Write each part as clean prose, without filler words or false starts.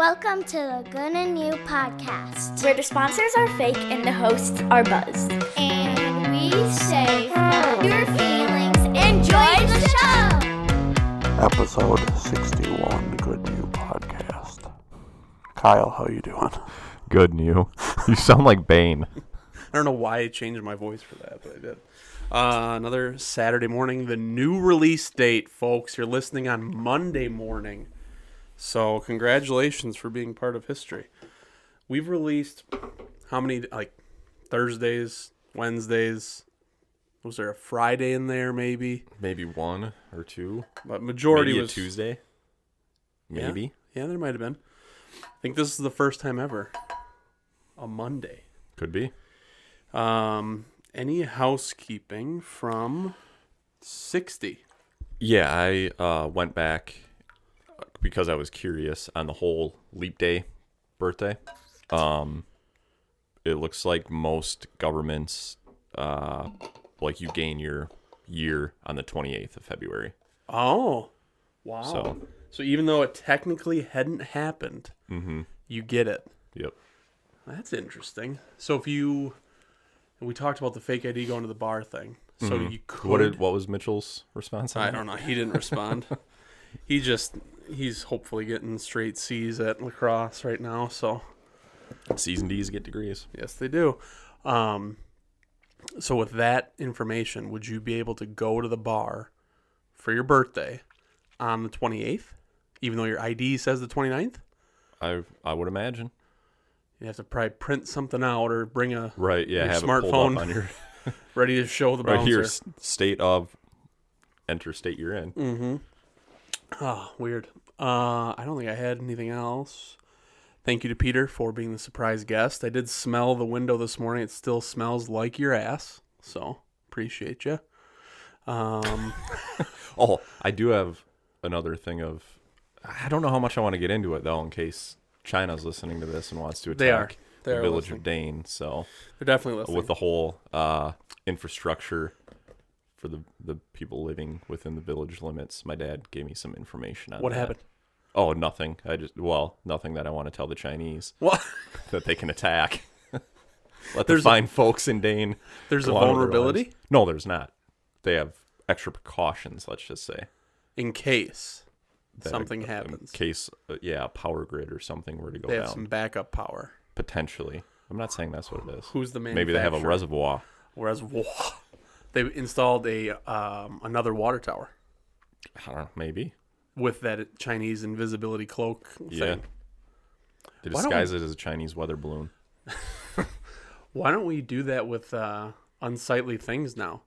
Welcome to the Good and New podcast, where the sponsors are fake and the hosts are buzzed. and we say fuck your feelings. Enjoy the show. Episode 61, Good New Podcast. Kyle, how you doing? Good new. You sound like Bane. I don't know why I changed my voice for that, but I did. Another Saturday morning, the new release date, folks. You're listening on Monday morning. So congratulations for being part of history. We've released how many, like Thursdays, Wednesdays? Was there a Friday in there maybe? Maybe one or two. But majority Maybe was a Tuesday. Maybe. Yeah, there might have been. I think this is the first time ever. A Monday. Could be. Any housekeeping from 60? Yeah, I went back because I was curious on the whole leap day birthday. It looks like most governments, like you gain your year on the 28th of February. Oh, wow. So even though it technically hadn't happened, you get it. Yep. That's interesting. So if you... We talked about the fake ID going to the bar thing. So you could... What was Mitchell's response on I that? don't know. He didn't respond. He's hopefully getting straight C's at lacrosse right now. So C's and D's get degrees. yes, they do. So with that information, would you be able to go to the bar for your birthday on the 28th, even though your ID says the 29th? I would imagine. You have to probably print something out or bring a Right, yeah, your have smartphone it pulled up on your ready to show the bouncer. right here, state of enter state you're in. Oh, weird. I don't think I had anything else. Thank you to Peter for being the surprise guest. I did smell the window this morning. It still smells like your ass, so appreciate you. Oh, I do have another thing of, I don't know how much I want to get into it though, in case China's listening to this and wants to attack They the are village listening. of Dane. So They're definitely listening. with the whole infrastructure for the people living within the village limits, my dad gave me some information on What that. happened? Oh, nothing. Nothing that I want to tell the Chinese What? that they can attack. Let There's the fine folks in Dane. There's a go on with their vulnerability? lives. No, there's not. They have extra precautions, let's just say. In case That something in happens. case, a power grid or something were to go They have down. some backup power. Potentially. I'm not saying that's what it is. Who's the Maybe they have a manufacturer? reservoir. Whereas they installed another water tower I don't know. Maybe. with that Chinese invisibility cloak thing. Yeah. They Why don't disguise it as a Chinese weather balloon. Why don't we do that with unsightly things now?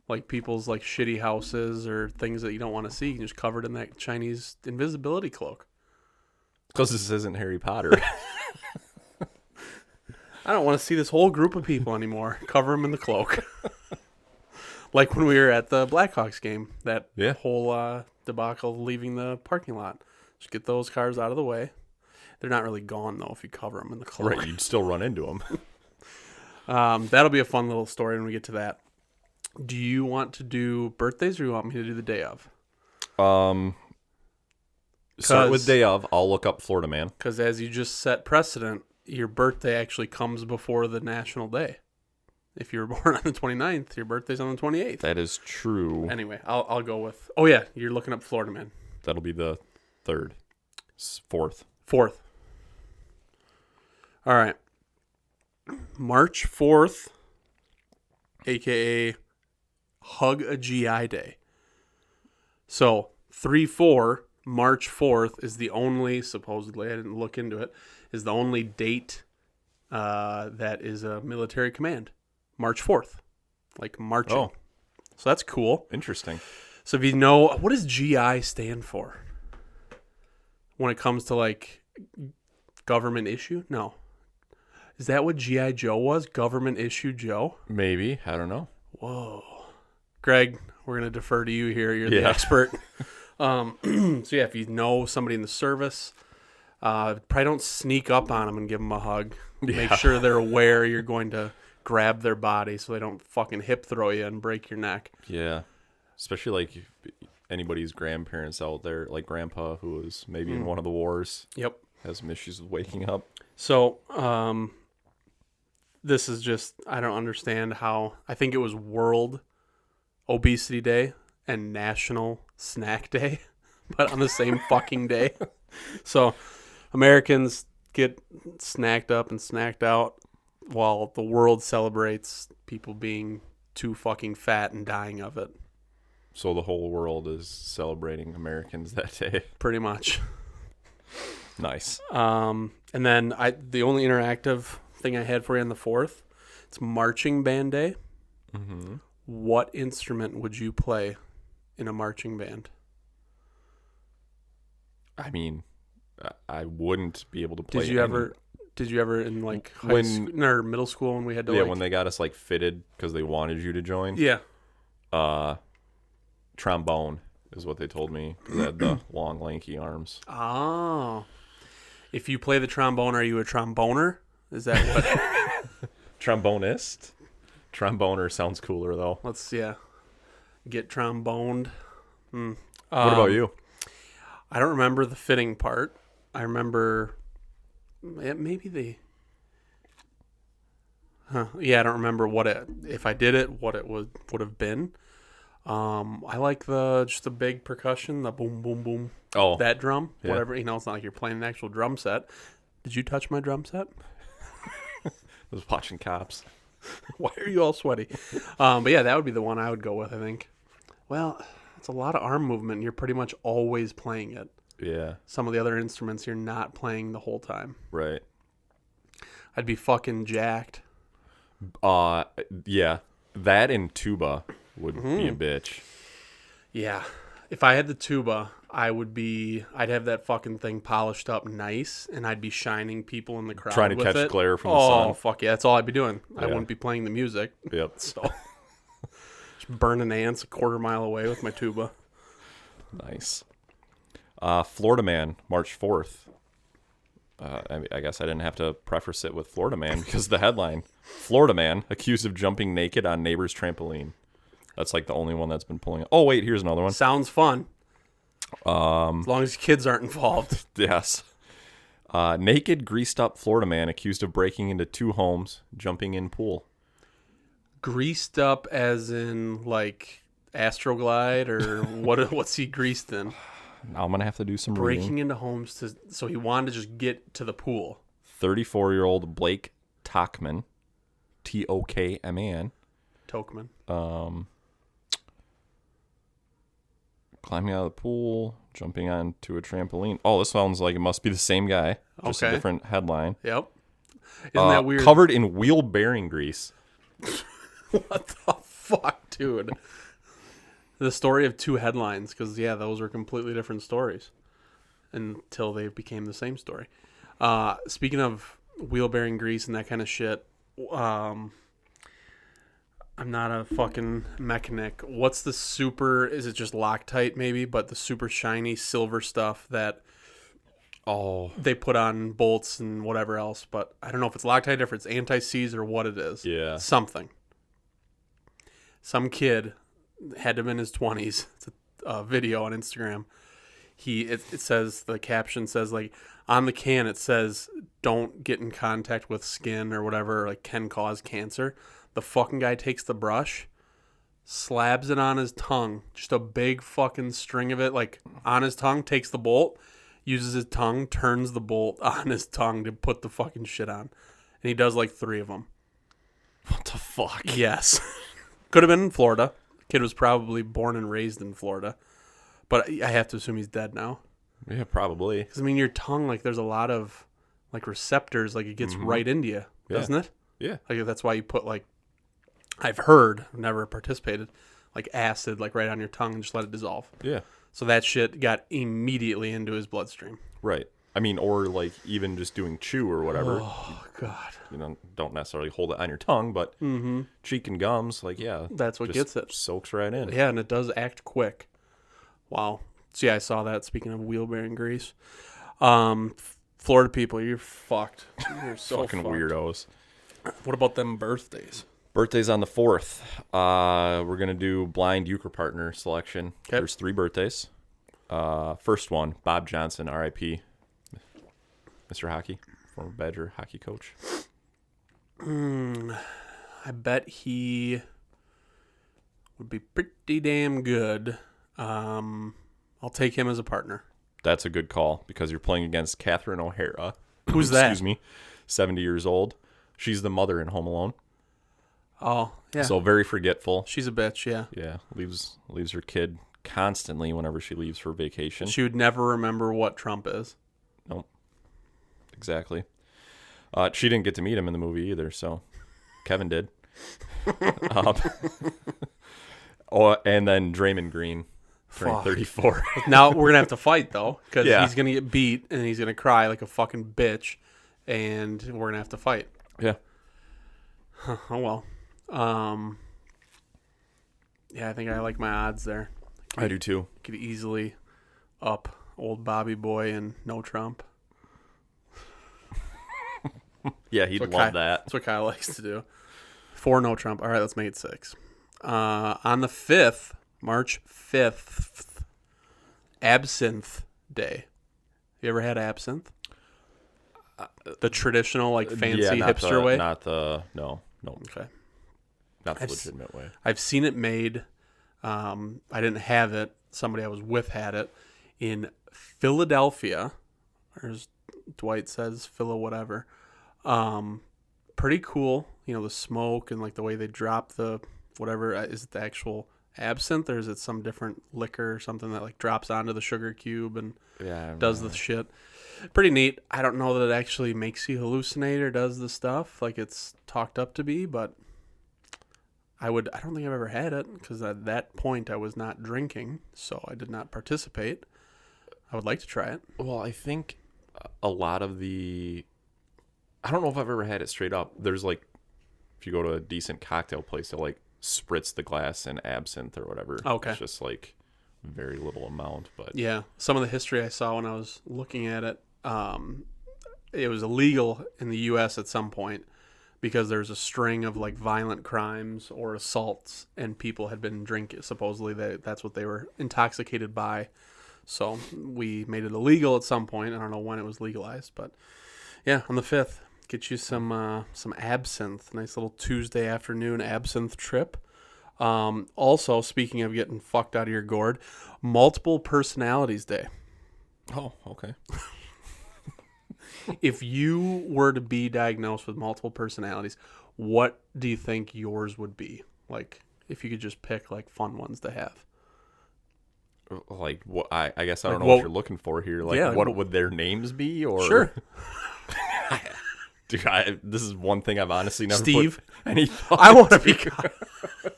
Like people's like shitty houses or things that you don't want to see. You can just cover it in that Chinese invisibility cloak. Because this isn't Harry Potter. I don't want to see this whole group of people anymore. Cover them in the cloak. Like when we were at the Blackhawks game. That whole debacle leaving the parking lot. Just get those cars out of the way. They're not really gone, though, if you cover them in the cloak. Right, you'd still run into them. That'll be a fun little story when we get to that. Do you want to do birthdays or do you want me to do the day of? Start with day of. I'll look up Florida Man. Because as you just set precedent, your birthday actually comes before the national day. If you were born on the 29th, your birthday's on the 28th. That is true. Anyway, I'll go with... Oh, yeah, you're looking up Florida Man. That'll be the 3rd. 4th. 4th. All right. March 4th, a.k.a. Hug a GI Day. So, 3/4, March 4th is the only, supposedly, I didn't look into it, is the only date that is a military command. March 4th. Like marching. Oh. So that's cool. Interesting. So if you know, what does GI stand for? When it comes to like government issue? No. Is that what G.I. Joe was? Government issue Joe? Maybe. I don't know. Whoa. Greg, we're going to defer to you here. You're the Yeah. expert. So yeah, if you know somebody in the service, probably don't sneak up on them and give them a hug. Make sure they're aware you're going to grab their body so they don't fucking hip throw you and break your neck. Yeah. Especially like anybody's grandparents out there, like Grandpa, who was maybe in one of the wars. Yep. has some issues with waking up. So, this is just, I don't understand how, I think it was World Obesity Day and National Snack Day, but on the same fucking day. So, Americans get snacked up and snacked out while the world celebrates people being too fucking fat and dying of it. So the whole world is celebrating Americans that day. Pretty much. Nice. And then the only interactive thing I had for you on the 4th, it's Marching Band Day. Mm-hmm. What instrument would you play in a marching band? I mean, I wouldn't be able to play. Did you ever in like high school or middle school when we had to when they got us like fitted because they wanted you to join? Yeah. Trombone is what they told me. They had the long, lanky arms. Oh. If you play the trombone, are you a tromboner? Is that what? Trombonist? Tromboner sounds cooler, though. Let's, get tromboned. What about you? I don't remember the fitting part. I remember maybe I don't remember if I did it, what it would have been. I like just the big percussion, the boom, boom, boom. Oh. That drum, Yeah. whatever. It's not like you're playing an actual drum set. Did you touch my drum set? I was watching Cops. Why are you all sweaty? But yeah, that would be the one I would go with, I think. Well, it's a lot of arm movement. And you're pretty much always playing it. Yeah. Some of the other instruments you're not playing the whole time. Right. I'd be fucking jacked. Yeah. That and tuba would be a bitch. Yeah. If I had the tuba, I'd have that fucking thing polished up nice, and I'd be shining people in the crowd Trying to with catch it. glare from the sun. Oh, fuck yeah. That's all I'd be doing. I Yeah. wouldn't be playing the music. Yep. So, just burning ants a quarter mile away with my tuba. Nice. Florida Man, March 4th. I guess I didn't have to preface it with Florida Man because the headline, Florida Man accused of jumping naked on neighbor's trampoline. That's like the only one that's been pulling. Oh, wait, here's another one. Sounds fun. As long as kids aren't involved. Yes. Naked, greased up Florida man accused of breaking into 2 homes, jumping in pool. Greased up as in like Astroglide or what's he greased in? Now I'm going to have to do some Breaking reading. into homes so he wanted to just get to the pool. 34-year-old Blake Tokman, Tokman. Tokman. Climbing out of the pool, jumping onto a trampoline. Oh, this sounds like it must be the same guy. Just a Okay. different headline. Yep. Isn't that weird? Covered in wheel bearing grease. What the fuck, dude? The story of 2 headlines, because, those are completely different stories until they became the same story. Speaking of wheel-bearing grease and that kind of shit, I'm not a fucking mechanic. What's the is it just Loctite maybe, but the super shiny silver stuff that they put on bolts and whatever else, but I don't know if it's Loctite or if it's anti-seize or what it is. Yeah. Something. Some kid had to have been in his 20s. It's a video on Instagram. It says, the caption says, like, on the can it says, don't get in contact with skin or whatever, like, can cause cancer. The fucking guy takes the brush, slabs it on his tongue, just a big fucking string of it, like, on his tongue, takes the bolt, uses his tongue, turns the bolt on his tongue to put the fucking shit on. And he does, like, 3 of them. What the fuck? Yes. Could have been in Florida. Kid was probably born and raised in Florida. But I have to assume he's dead now. Yeah, probably. Because, I mean, your tongue, like, there's a lot of, like, receptors. Like, it gets right into you, doesn't it? Yeah. Like, that's why you put, like, I've heard, never participated, like, acid, like, right on your tongue and just let it dissolve. Yeah. So that shit got immediately into his bloodstream. Right. I mean, or, like, even just doing chew or whatever. Oh, God. You know, don't necessarily hold it on your tongue, but cheek and gums, like, yeah. That's what just gets it. Soaks right in. Yeah, and it does act quick. Wow. So, yeah, I saw that, speaking of wheel-bearing grease. Florida people, you're fucked. You're so Fucking fucked. weirdos. What about them birthdays? Birthdays on the 4th. We're going to do blind euchre partner selection. Okay. There's 3 birthdays. First one, Bob Johnson, R.I.P. Mr. Hockey, former Badger hockey coach. I bet he would be pretty damn good. I'll take him as a partner. That's a good call because you're playing against Catherine O'Hara. Who's that? Excuse me. 70 years old. She's the mother in Home Alone. Oh, yeah. So very forgetful. She's a bitch, yeah. Yeah, leaves her kid constantly whenever she leaves for vacation. She would never remember what Trump is. Nope. Exactly. She didn't get to meet him in the movie either, so Kevin did. And then Draymond Green turning 34. Now we're gonna have to fight though, because Yeah. he's gonna get beat and he's gonna cry like a fucking bitch, and we're gonna have to fight. Yeah. Oh well. Yeah, I think I like my odds there. I do too. Could easily up old Bobby Boy and no Trump. Yeah, he'd That's love what that. That's what Kyle likes to do. 4 no Trump. All right, let's make it 6. On the 5th, March 5th, Absinthe Day. You ever had absinthe? The traditional, like, fancy hipster way? No. Okay. Not the legitimate way. I've seen it made. I didn't have it. Somebody I was with had it in Philadelphia. Or as Dwight says, Phila whatever. Pretty cool. You know, the smoke and like the way they drop the whatever. Is it the actual absinthe or is it some different liquor or something that like drops onto the sugar cube and does the shit? Pretty neat. I don't know that it actually makes you hallucinate or does the stuff like it's talked up to be, but I don't think I've ever had it because at that point I was not drinking, so I did not participate. I would like to try it. Well, I think a lot of I don't know if I've ever had it straight up. There's like, if you go to a decent cocktail place, they'll like spritz the glass in absinthe or whatever. Okay. It's just like very little amount, but Yeah. Some of the history I saw when I was looking at it, it was illegal in the U.S. at some point because there's a string of like violent crimes or assaults and people had been drinking. Supposedly that's what they were intoxicated by. So we made it illegal at some point. I don't know when it was legalized, but yeah, on the 5th. Get you some absinthe. Nice little Tuesday afternoon absinthe trip. Also, speaking of getting fucked out of your gourd, Multiple Personalities Day. oh, okay. If you were to be diagnosed with multiple personalities, what do you think yours would be? Like, if you could just pick like fun ones to have. Like what? I guess I don't Like, know what what- you're looking for here. Like, Yeah, like, what would their names be? Or Sure. Dude, this is one thing I've honestly never Steve? put any thought I want to into. be.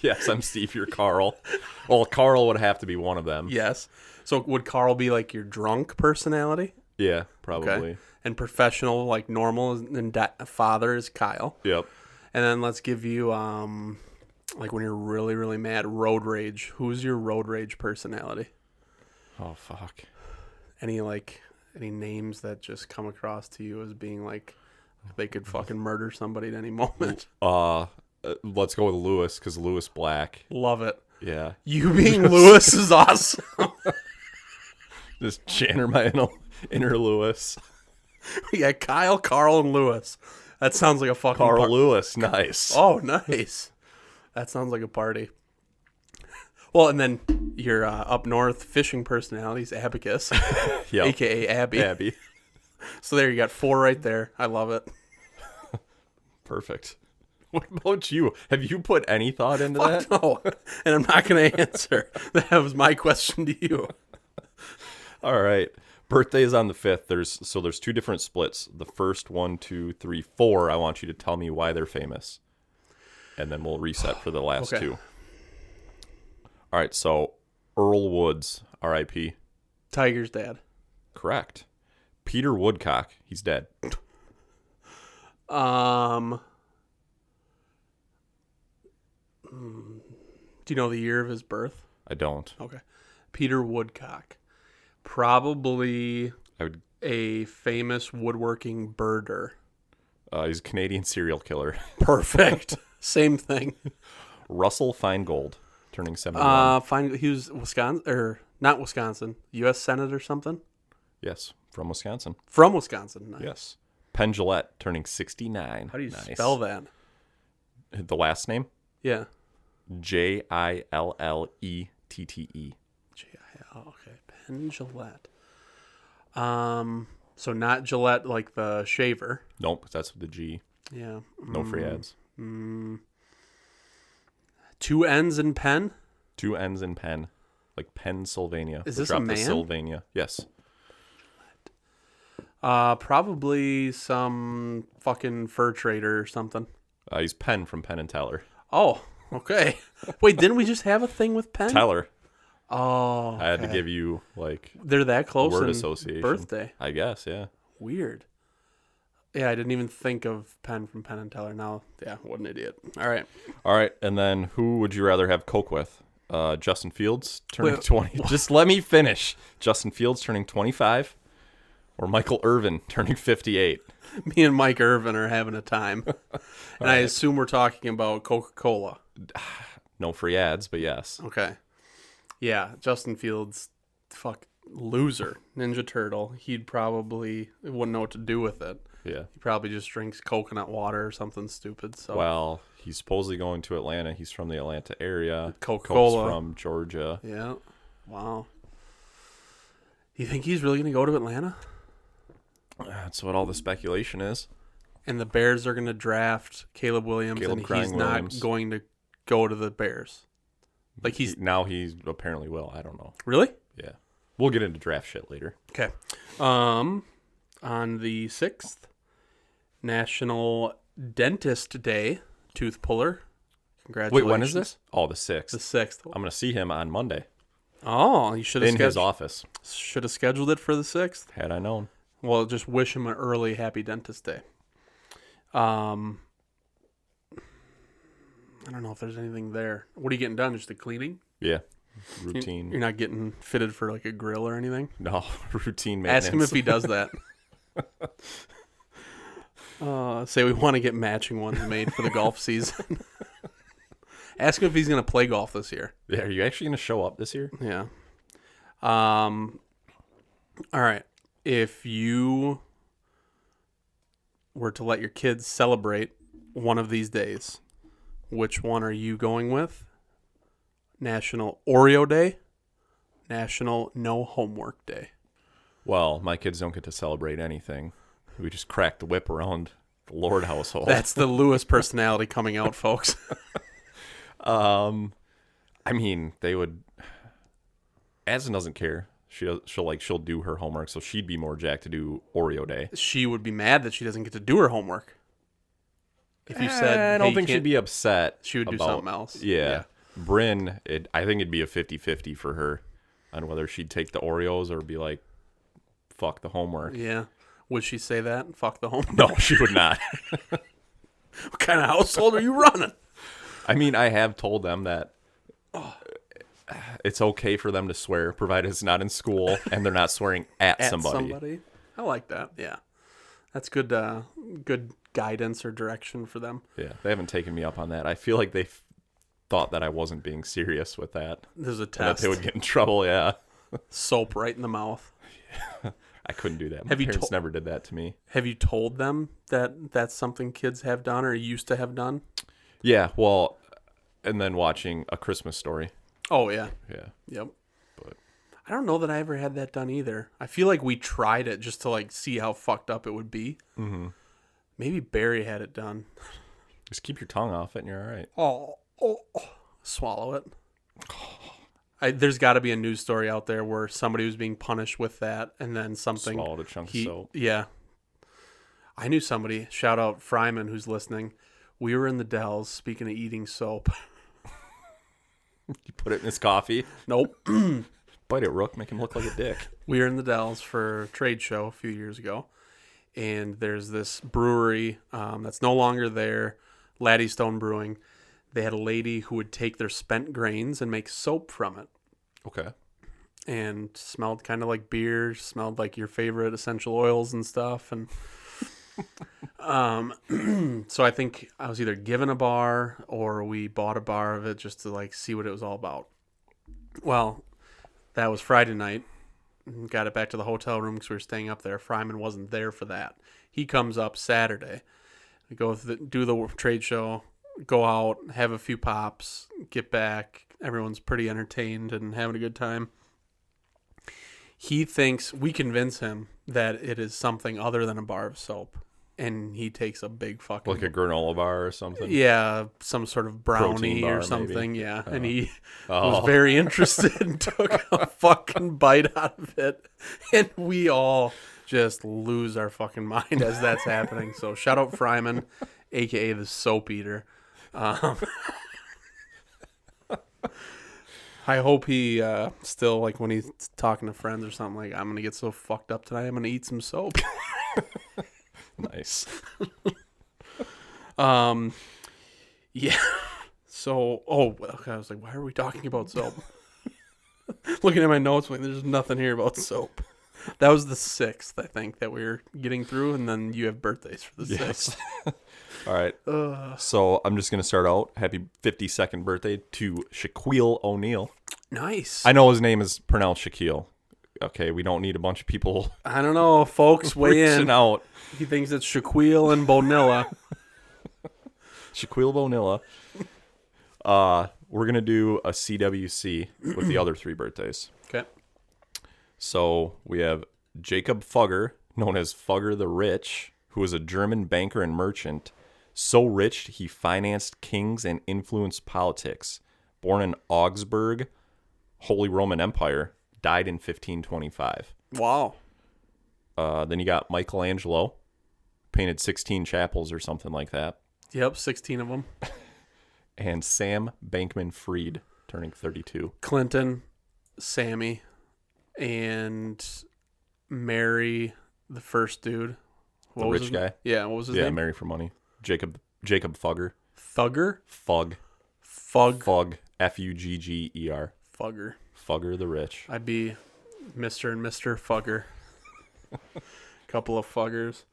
Yes, I'm Steve. You're Carl. Well, Carl would have to be one of them. Yes. So would Carl be like your drunk personality? Yeah, probably. Okay. And professional, like normal, and father is Kyle. Yep. And then let's give you, like when you're really, really mad, road rage. Who's your road rage personality? Oh, fuck. Any names that just come across to you as being like they could fucking murder somebody at any moment? Let's go with Lewis, because Lewis Black. Love it. Yeah. You being Lewis is awesome. Just channel my inner Lewis. Yeah, Kyle, Carl, and Lewis. That sounds like a fucking Carl Lewis. Nice. Oh, nice. That sounds like a party. Well, and then your up north fishing personalities, Abacus, Yep. a.k.a. Abby. Abby. So there you got 4 right there. I love it. Perfect. What about you? Have you put any thought into that? No, and I'm not going to answer. That was my question to you. All right. Birthday is on the 5th. There's 2 different splits. The first 1, 2, 3, 4. I want you to tell me why they're famous, and then we'll reset for the last Okay. 2. All right. So Earl Woods, R.I.P. Tiger's dad. Correct. Peter Woodcock, he's dead. Do you know the year of his birth? I don't. Okay. Peter Woodcock. Probably I would. a famous woodworking birder. He's a Canadian serial killer. Perfect. Same thing. Russell Feingold, turning 71. He was Wisconsin, or not Wisconsin, U.S. Senate or something. Yes, from Wisconsin. From Wisconsin. Nice. Yes. Penn Jillette turning 69. How do you Nice. spell that? The last name? Yeah. Jillettette. Okay. Penn Gillette. So not Gillette like the shaver. Nope, that's with the G. Yeah. No free ads. 2 N's in Penn? 2 N's in Penn. Like Pennsylvania. Is We this a dropped man? the Sylvania. Yes. Probably some fucking fur trader or something. He's Penn from Penn and Teller. Oh, okay. Wait, didn't we just have a thing with Penn? Teller. Oh, I had to okay. give you like They're that close word in association. birthday. I guess, yeah. Weird. Yeah, I didn't even think of Penn from Penn and Teller. Now, yeah, what an idiot. All right. All right, and then who would you rather have Coke with? Justin Fields turning Wait, 20. Just let me finish. Justin Fields turning 25, or Michael Irvin turning 58. Me and Mike Irvin are having a time. And I assume we're talking about Coca-Cola. No free ads, but yes. Okay. Yeah, Justin Fields, loser. Ninja Turtle. He'd probably wouldn't know what to do with it. Yeah. He probably just drinks coconut water or something stupid. So Well, he's supposedly going to Atlanta. He's from the Atlanta area. Coca-Cola. Coke's from Georgia. Yeah. Wow. You think he's really going to go to Atlanta? That's what all the speculation is. And the Bears are going to draft Caleb Williams, and he's Crying not Williams. going to go to the Bears. Like Now he apparently will. I don't know. Really? Yeah. We'll get into draft shit later. Okay. On the 6th, National Dentist Day, tooth puller. Congratulations. Wait, when is this? Oh, the 6th. The 6th. I'm going to see him on Monday Oh, you should have in his office. Should have scheduled it for the 6th. Had I known. Well, just wish him an early happy dentist day. I don't know if there's anything there. What are you getting done? Just the cleaning? Yeah. Routine. You're not getting fitted for like a grill or anything? No, routine maintenance. Ask him if he does that. Say we want to get matching ones made for the golf season. Ask him if he's going to play golf this year. Yeah, are you actually going to show up this year? Yeah. All right. If you were to let your kids celebrate one of these days, which one are you going with? National Oreo Day, National No Homework Day. Well, my kids don't get to celebrate anything. We just crack the whip around the Lord household. That's the Lewis personality coming out, folks. I mean, they would. Addison doesn't care. She'll do her homework, so she'd be more jacked to do Oreo Day. She would be mad that she doesn't get to do her homework. If you said, I hey, don't you think she'd can't- be upset. She would do about- something else. Yeah. Bryn, I think it'd be a 50-50 for her on whether she'd take the Oreos or be like, fuck the homework. Yeah. Would she say that? Fuck the homework. No, she would not. What kind of household are you running? I mean, I have told them that it's okay for them to swear, provided it's not in school and they're not swearing at somebody. I like that. Yeah. That's good good guidance or direction for them. Yeah, they haven't taken me up on that. I feel like they thought that I wasn't being serious with that. There's a And that test. they would get in trouble, yeah. Soap right in the mouth. I couldn't do that. My Have you parents to- never did that to me. Have you told them that that's something kids have done or used to have done? Yeah, well, and then watching A Christmas Story. Oh, yeah. Yeah. Yep. But I don't know that I ever had that done either. I feel like we tried it just to like see how fucked up it would be. Mm-hmm. Maybe Barry had it done. just keep your tongue off it and you're all right. Oh. Swallow it. There's got to be a news story out there where somebody was being punished with that, and then something. Swallowed a chunk of soap. Yeah. I knew somebody. Shout out Fryman who's listening. We were in the Dells. Speaking of eating soap. You put it in his coffee. Nope. Bite it, Rook. Make him look like a dick. We were in the Dells for a trade show a few years ago, and there's this brewery that's no longer there, Laddie Stone Brewing. They had a lady who would take their spent grains and make soap from it, Okay. and smelled kind of like beer, smelled like your favorite essential oils and stuff. And so I think I was either given a bar or we bought a bar of it just to like see what it was all about. Well, that was Friday night. and got it back to the hotel room because we were staying up there. Fryman wasn't there for that. He comes up Saturday. We go do the trade show, go out, have a few pops, get back. Everyone's pretty entertained and having a good time. He thinks, we convince him that it is something other than a bar of soap. And he takes a big fucking... Like a granola bar or something? Yeah, some sort of brownie bar, or something, maybe. yeah. And he was very interested and took a fucking bite out of it. And we all just lose our fucking mind as that's happening. So shout out Fryman, a.k.a. the soap eater. I hope he still, like, when he's talking to friends or something, like, I'm going to get so fucked up tonight, I'm going to eat some soap. Nice. Yeah. So, okay, I was like, why are we talking about soap? Looking at my notes, like, there's nothing here about soap. That was the 6th, I think, that we were getting through, and then you have birthdays for the 6th. All right. So I'm just going to start out. Happy 52nd birthday to Shaquille O'Neal. Nice. I know his name is pronounced Shaquille. Okay, we don't need a bunch of people I don't know, folks, weigh reaching in. out. He thinks it's Shaquille and Bonilla. Shaquille Bonilla. We're going to do a CWC with the other 3 birthdays. Okay. So we have Jacob Fugger, known as Fugger the Rich, who was a German banker and merchant, so rich he financed kings and influenced politics. Born in Augsburg, Holy Roman Empire, died in 1525. Wow. Then you got Michelangelo, painted 16 chapels or something like that. Yep, 16 of them. And Sam Bankman-Fried, turning 32. Clinton, Sammy, and Mary, the first dude. The rich guy? Yeah, what was his Yeah, name? Marry for Money. Jacob Fugger. Thugger? Fug. F-U-G-G-E-R. Fugger. Fugger the Rich. I'd be Mr. and Mr. Fugger. Couple of fuggers.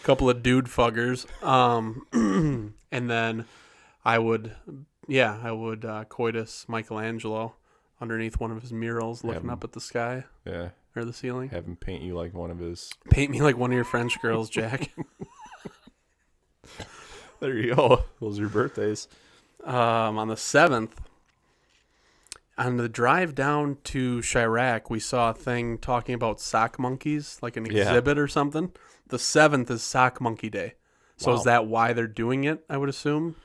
Couple of dude fuggers. And then I would coitus Michelangelo underneath one of his murals looking up at the sky Yeah. or the ceiling. Have him paint you like one of his... Paint me like one of your French girls, Jack. There you go. Those are your birthdays. On the 7th, on the drive down to Chirac, we saw a thing talking about sock monkeys, like an exhibit or something. The 7th is Sock Monkey Day. So Wow. is that why they're doing it, I would assume?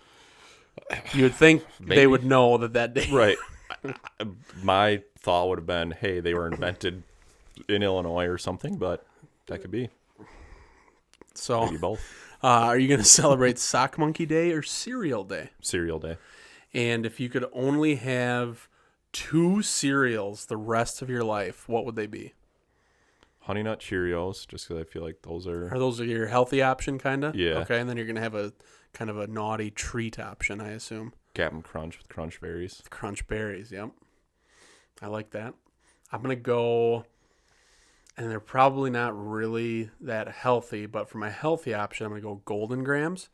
You would think Maybe. they would know that day. Right. My thought would have been, hey, they were invented in Illinois or something, but that could be. So, Maybe both. are you going to celebrate Sock Monkey Day or Cereal Day? Cereal Day. And if you could only have 2 cereals the rest of your life, what would they be? Honey Nut Cheerios, just because I feel like those are... Are those your healthy option, kind of? Yeah. Okay, and then you're going to have a kind of a naughty treat option, I assume. Cap'n Crunch with Crunch Berries. Crunch Berries, yep. I like that. I'm going to go, and they're probably not really that healthy, but for my healthy option, I'm going to go Golden Grams.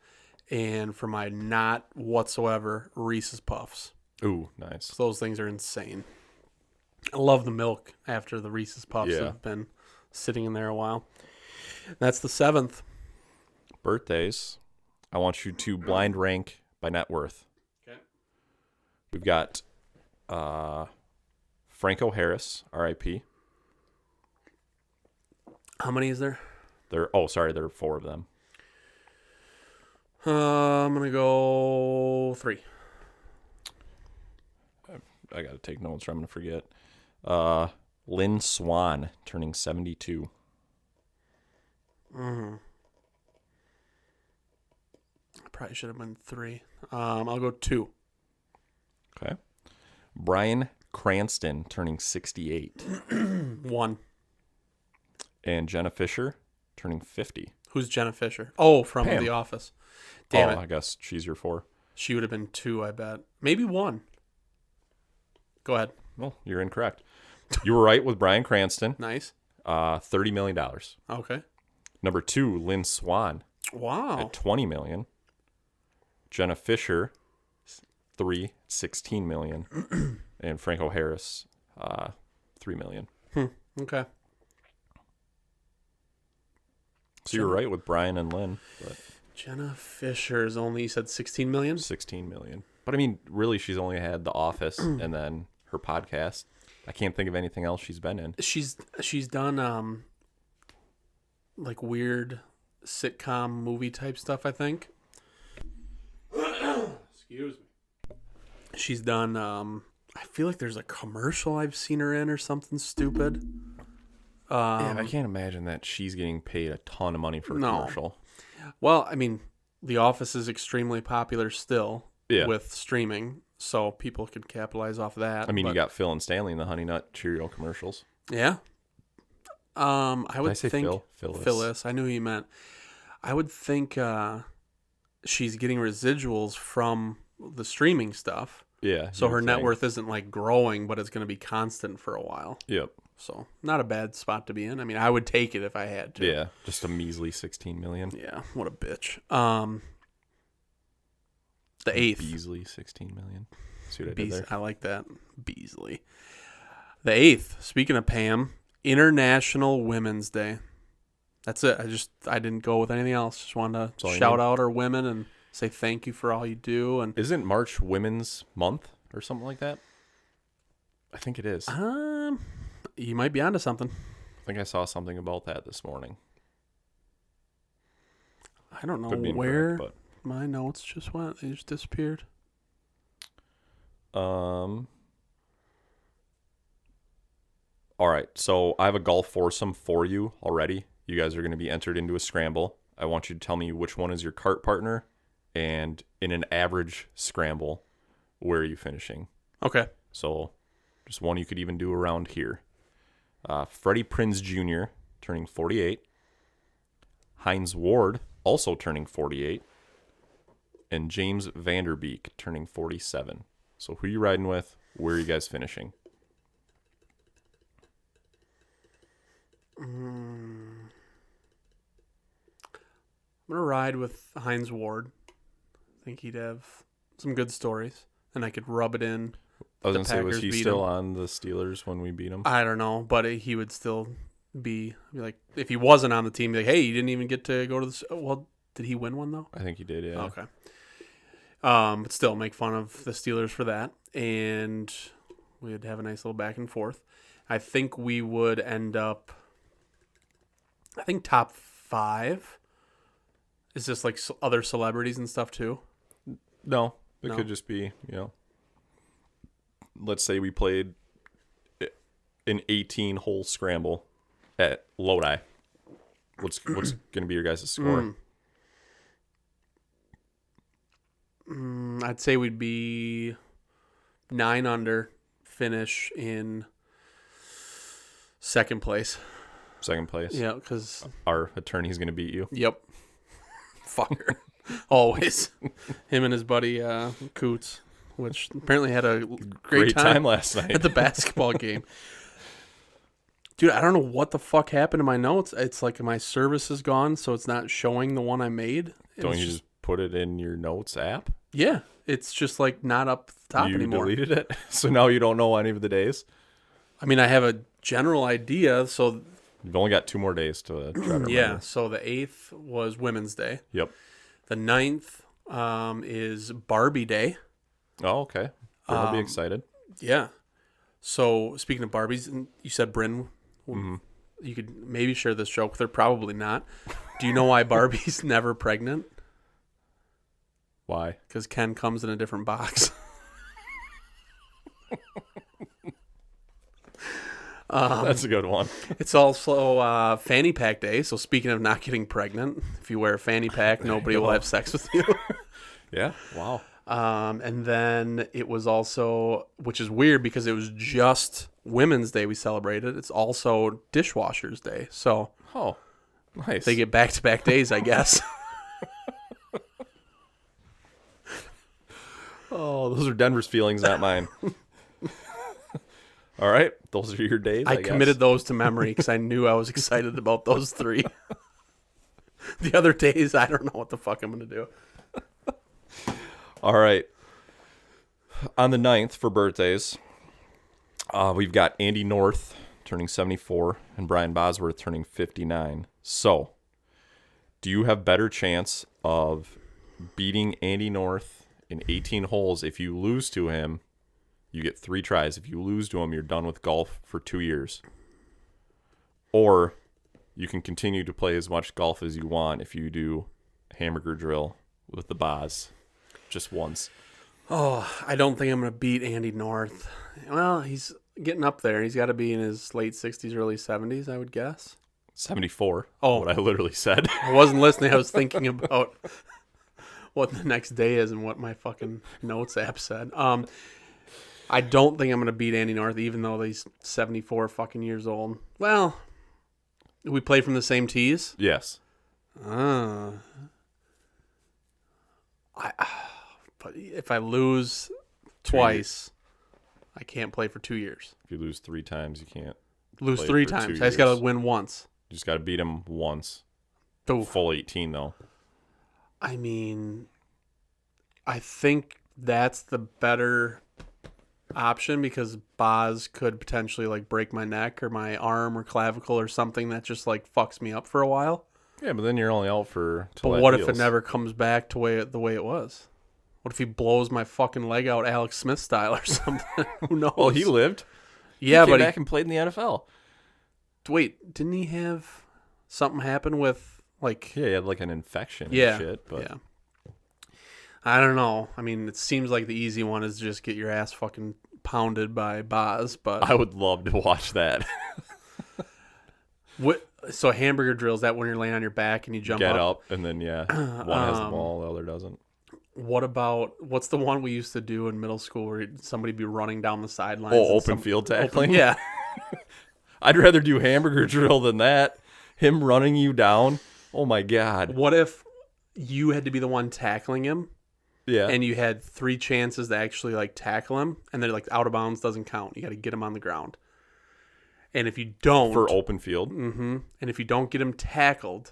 And for my not whatsoever, Reese's Puffs. Ooh, nice. So those things are insane. I love the milk after the Reese's Puffs Yeah. have been sitting in there a while. That's the 7th. Birthdays. I want you to blind rank by net worth. Okay. We've got Franco Harris, R.I.P. How many is there? There are 4 of them. I'm going to go 3. I got to take notes or I'm going to forget. Lynn Swan, turning 72. I probably should have been 3. I'll go 2. Okay. Bryan Cranston, turning 68. 1. And Jenna Fisher, turning 50. Who's Jenna Fisher? Oh, from Pam. The Office. Damn it. I guess she's your 4. She would have been 2, I bet. Maybe 1. Go ahead. Well, you're incorrect. You were right with Bryan Cranston. Nice. $30 million. Okay. Number 2, Lynn Swan Wow. at $20 million. Jenna Fisher, 3, $16 million. And Franco Harris, $3 million. Okay. So you're right with Brian and Lynn, but Jenna Fisher's only, you said 16 million? 16 million. But I mean, really, she's only had The Office and then her podcast. I can't think of anything else she's been in. She's done like weird sitcom movie type stuff, I think. Excuse me. She's done I feel like there's a commercial I've seen her in or something stupid. Yeah, I can't imagine that she's getting paid a ton of money for a commercial. Well, I mean, The Office is extremely popular still with streaming, so people could capitalize off that. I mean, you got Phil and Stanley in the Honey Nut Cheerio commercials. Yeah. I would Did I say think Phyllis. I knew who you meant. I would think she's getting residuals from the streaming stuff. Yeah. So her net worth isn't like growing, but it's going to be constant for a while. Yep. So not a bad spot to be in. I mean, I would take it if I had to. Yeah. Just a measly 16 million. Yeah. What a bitch. The 8th. Beasley, 16 million. See what I did there? I like that. Beasley. The 8th. Speaking of Pam, International Women's Day. That's it. I didn't go with anything else. Just wanted to shout out our women and say thank you for all you do. And isn't March Women's Month or something like that? I think it is. You might be onto something. I think I saw something about that this morning. I don't know where incorrect, but my notes just went. They just disappeared. All right. So I have a golf foursome for you already. You guys are going to be entered into a scramble. I want you to tell me which one is your cart partner, and in an average scramble, where are you finishing? Okay. So just one you could even do around here. Freddie Prinze Jr. turning 48. Heinz Ward also turning 48. And James Vanderbeek turning 47. So who are you riding with? Where are you guys finishing? I'm going to ride with Heinz Ward. I think he'd have some good stories, and I could rub it in. I was going to say, was he still on the Steelers when we beat him? I don't know, but he would still be like, if he wasn't on the team, like, hey, you didn't even get to go to the... Well, did he win one, though? I think he did, yeah. Okay. But still, make fun of the Steelers for that, and we'd have a nice little back and forth. I think we would end up... I think top 5. Is this like other celebrities and stuff too? No, it could just be, let's say we played an 18-hole scramble at Lodi. What's going to be your guys' score? I'd say we'd be 9 under, finish in second place. Second place? Yeah, because... Our attorney's going to beat you? Yep. Fucker. Always. Him and his buddy Coots, which apparently had a great time last night at the basketball game. Dude, I don't know what the fuck happened to my notes. It's like my service is gone, so it's not showing the one I made. Don't you just put it in your notes app? Yeah. It's just like not up the top anymore. You deleted it? So now you don't know any of the days? I mean, I have a general idea, so... You've only got 2 more days to try to remember. Yeah, so the 8th was Women's Day. Yep. The 9th is Barbie Day. Oh, okay. I'll be excited. Yeah. So, speaking of Barbies, you said Bryn. You could maybe share this joke. They're probably not. Do you know why Barbie's never pregnant? Why? Because Ken comes in a different box. That's a good one. It's also Fanny Pack Day. So speaking of not getting pregnant, if you wear a fanny pack, nobody will have sex with you. Yeah. Wow. And then it was also, which is weird because it was just Women's Day we celebrated. It's also Dishwashers Day. So nice. They get back-to-back days, I guess. Oh, those are Denver's feelings, not mine. All right. Those are your days, I guess. Committed those to memory because I knew I was excited about those 3. The other days, I don't know what the fuck I'm going to do. All right. On the 9th for birthdays, we've got Andy North turning 74 and Brian Bosworth turning 59. So, Do you have better chance of beating Andy North in 18 holes? If you lose to him, you get 3 tries. If you lose to him, you're done with golf for 2 years. Or you can continue to play as much golf as you want if you do hamburger drill with the Boz just once. Oh, I don't think I'm going to beat Andy North. Well, he's getting up there. He's got to be in his late 60s, early 70s, I would guess. 74. Oh. What I literally said. I wasn't listening. I was thinking about what the next day is and what my fucking notes app said. I don't think I'm going to beat Andy North, even though he's 74 fucking years old. Well, we play from the same tees? Yes. But if I lose twice, I can't play for 2 years. If you lose 3 times, you can't Lose play 3 for times. 2 I just got to years. win once. You just got to beat him once. Oof. Full 18, though. I mean, I think that's the better option because Boz could potentially like break my neck or my arm or clavicle or something that just like fucks me up for a while. Yeah, but then you're only out for... But what if it never comes back to the way it was? What if he blows my fucking leg out Alex Smith style or something? Who knows? Well, he lived. Yeah, he came but back and played in the NFL. Wait, didn't he have something happen with like? Yeah, he had like an infection Yeah, and shit. But yeah. I don't know. I mean, it seems like the easy one is just get your ass fucking pounded by Boz, but I would love to watch that. So hamburger drill, is that when you're laying on your back and you jump Get up and then, one has the ball, the other doesn't. What's the one we used to do in middle school where somebody be running down the sidelines? Oh, open field tackling? Yeah. I'd rather do hamburger drill than that. Him running you down. Oh, my God. What if you had to be the one tackling him? Yeah. And you had 3 chances to actually like tackle him, and they're like out of bounds doesn't count. You got to get him on the ground. And if you don't, for open field. And if you don't get him tackled,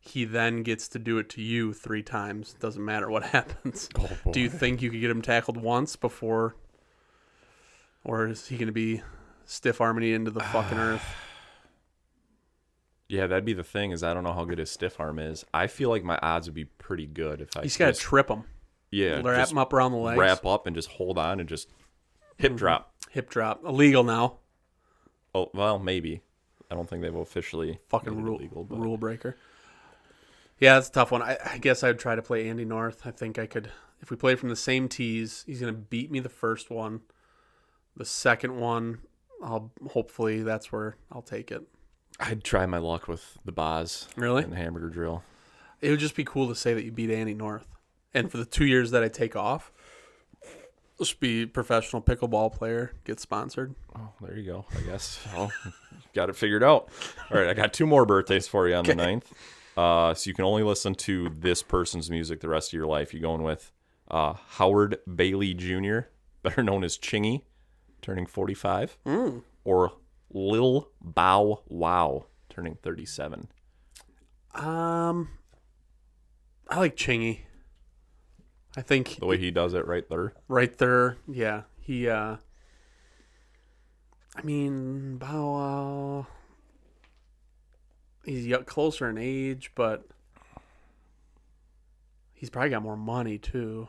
he then gets to do it to you 3 times. Doesn't matter what happens. Oh, boy. Do you think you could get him tackled once before, or is he going to be stiff arming you into the fucking earth? Yeah, that'd be the thing. Is I don't know how good his stiff arm is. I feel like my odds would be pretty good if I. He's got to trip him. Yeah, Wrap just him up around the legs. wrap up and just hold on and just hip drop. Hip drop. Illegal now. Oh well, maybe. I don't think they've officially Fucking made it rule, illegal, but rule breaker. Yeah, that's a tough one. I guess I'd try to play Andy North. I think I could. If we play from the same tees, he's going to beat me the first one. The second one, hopefully that's where I'll take it. I'd try my luck with the Boz. Really? And the hamburger drill. It would just be cool to say that you beat Andy North. And for the 2 years that I take off, just be professional pickleball player, get sponsored. Oh, there you go. I guess. Oh, got it figured out. All right, I got 2 more birthdays for you on the 9th. So you can only listen to this person's music the rest of your life. You're going with Howard Bailey Jr., better known as Chingy, turning 45. Or Lil Bow Wow, turning 37. I like Chingy. I think The way he does it right there. right there, yeah. He, I mean, Bow Wow, he's closer in age, but he's probably got more money too.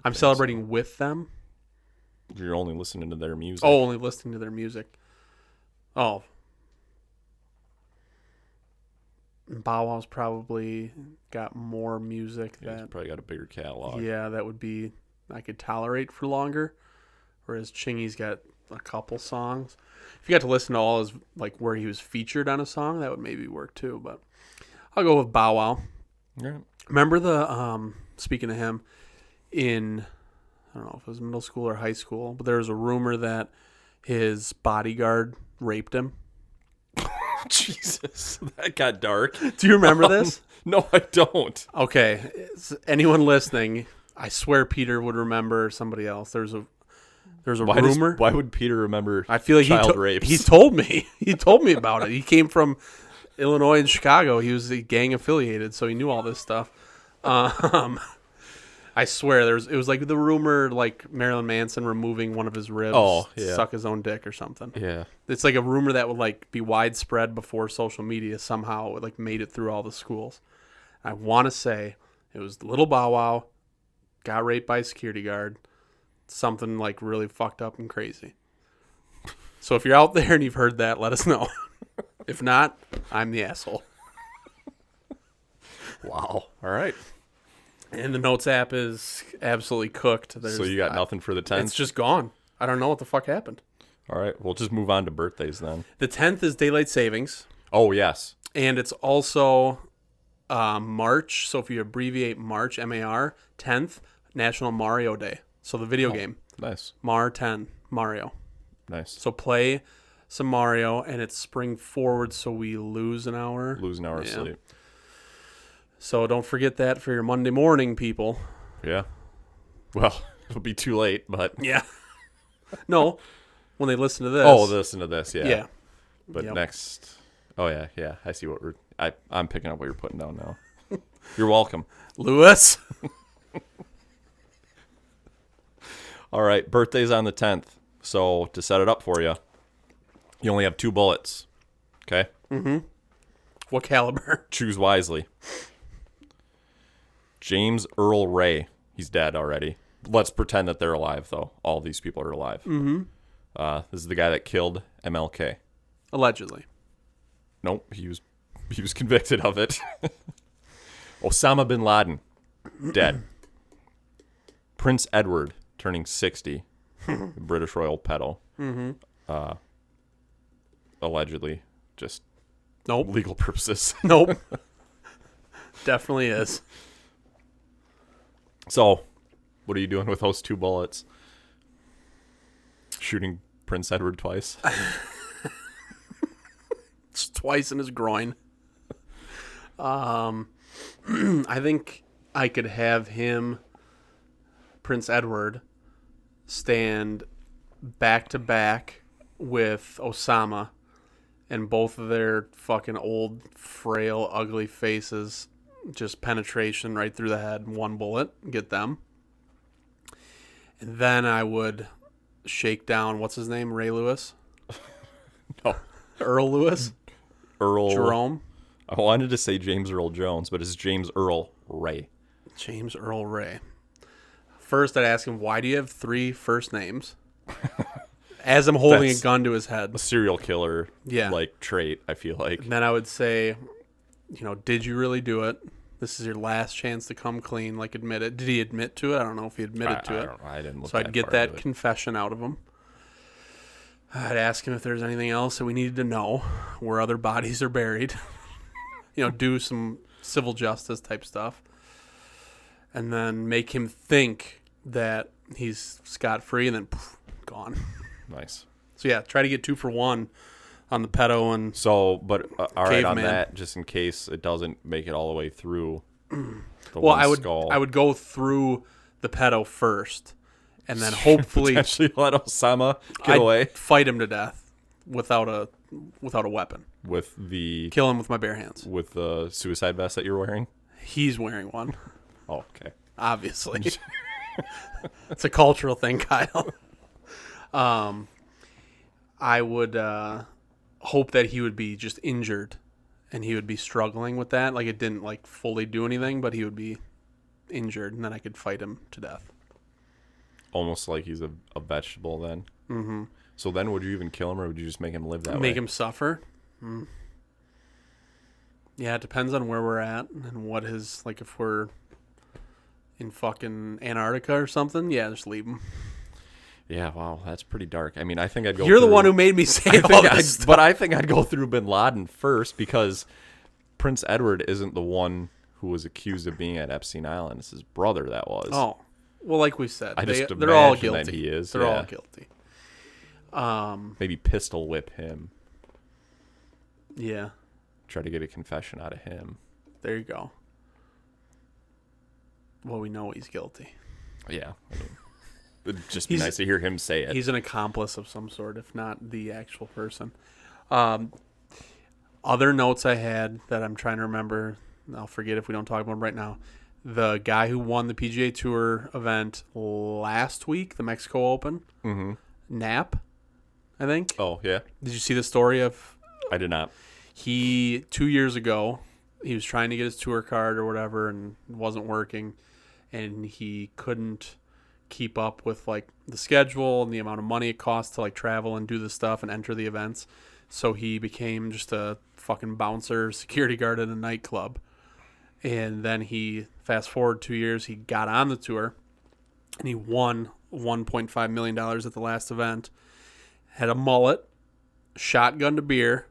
I'm celebrating with them. You're only listening to their music. Oh, only listening to their music. Oh. Bow Wow's probably got more music Yeah, he's that, probably got a bigger catalog. yeah, that would be, I could tolerate for longer. Whereas Chingy's got a couple songs. If you got to listen to all his, like, where he was featured on a song, that would maybe work too. But I'll go with Bow Wow. Yeah. Remember the, speaking of him, in, I don't know if it was middle school or high school, but there was a rumor that his bodyguard raped him. Jesus, that got dark. Do you remember this? No, I don't. Okay, anyone listening, I swear Peter would remember somebody else. There's a rumor. Why would Peter remember I feel like child rapes? he told me. He told me about it. He came from Illinois and Chicago. He was gang affiliated, so he knew all this stuff. I swear it was like the rumor, like Marilyn Manson removing one of his ribs, suck his own dick or something. Yeah. It's like a rumor that would like be widespread before social media somehow like made it through all the schools. I want to say it was Little Bow Wow got raped by a security guard. Something like really fucked up and crazy. So if you're out there and you've heard that, let us know. If not, I'm the asshole. Wow. All right. And the Notes app is absolutely cooked. So you got nothing for the 10th? It's just gone. I don't know what the fuck happened. All right. We'll just move on to birthdays then. The 10th is Daylight Savings. Oh, yes. And it's also March. So if you abbreviate March, MAR, 10th, National Mario Day. So the video game. Nice. Mar 10, Mario. Nice. So play some Mario, and it's spring forward, so we lose an hour. Lose an hour of sleep. So don't forget that for your Monday morning, people. Yeah. Well, it'll be too late, but... Yeah. No, when they listen to this. Oh, listen to this, yeah. Yeah. But next... Oh, yeah. I see what we're... I'm picking up what you're putting down now. You're welcome. Lewis. All right, birthday's on the 10th. So to set it up for you, you only have 2 bullets. Okay? Mm-hmm. What caliber? Choose wisely. James Earl Ray. He's dead already. Let's pretend that they're alive, though. All these people are alive. Mm-hmm. This is the guy that killed MLK. Allegedly. Nope, he was convicted of it. Osama bin Laden, dead. Prince Edward, turning 60. British royal pedo. Mm-hmm. Allegedly, just nope. Legal purposes. Nope. Definitely is. So, what are you doing with those 2 bullets? Shooting Prince Edward twice? It's twice in his groin. I think I could have him, Prince Edward, stand back to back with Osama, and both of their fucking old, frail, ugly faces, just penetration right through the head, 1 bullet, get them. And then I would shake down, what's his name, Ray Lewis? No. Earl Lewis? Earl. Jerome? I wanted to say James Earl Jones, but it's James Earl Ray. James Earl Ray. First, I'd ask him, why do you have 3 first names? As I'm holding a gun to his head. A serial killer, Yeah. like, trait, I feel like. And then I would say, did you really do it? This is your last chance to come clean, like admit it. Did he admit to it? I don't know if he admitted to it. I didn't look So that I'd get far that into it. confession out of him. I'd ask him if there's anything else that we needed to know, where other bodies are buried. Do some civil justice type stuff. And then make him think that he's scot-free, and then gone. Nice. So yeah, try to get 2 for 1 on the pedo and So, but all right, on Caveman. that, just in case it doesn't make it all the way through the well, one skull. I would go through the pedo first, and then hopefully potentially let Osama get I'd away fight him to death without a weapon. with the Kill him with my bare hands. suicide vest that you're wearing. He's wearing one, Oh, okay. obviously. It's a cultural thing, Kyle. I would hope that he would be just injured, and he would be struggling with that. Like, it didn't like fully do anything, but he would be injured, and then I could fight him to death. Almost like he's a vegetable then. Mm-hmm. So then would you even kill him, or would you just make him live that way? Make him suffer? Yeah, it depends on where we're at and what his, like, if we're in fucking Antarctica or something, yeah, just leave him. Yeah, wow, that's pretty dark. I mean, I think I'd go You're the through- one who made me say all this stuff. But I think I'd go through bin Laden first, because Prince Edward isn't the one who was accused of being at Epstein Island. It's his brother that was. Oh, well, like we said, I just they're all imagine guilty. that he is, They're yeah. all guilty. Maybe pistol whip him. Yeah, Try to get a confession out of him. there you go. Well, we know he's guilty. Yeah. I mean, it'd just be He's- nice to hear him say it. He's an accomplice of some sort, if not the actual person. Other notes I had that I'm trying to remember, I'll forget if we don't talk about them right now. The guy who won the PGA Tour event last week, the Mexico Open, Knapp, I think. Oh, yeah? Did you see the story of I did not. he 2 years ago he was trying to get his tour card or whatever, and it wasn't working, and he couldn't keep up with like the schedule and the amount of money it costs to like travel and do the stuff and enter the events. So he became just a fucking bouncer, security guard at a nightclub. And then he, fast forward 2 years, he got on the tour and he won $1.5 million at the last event. Had a mullet, shotgunned a beer,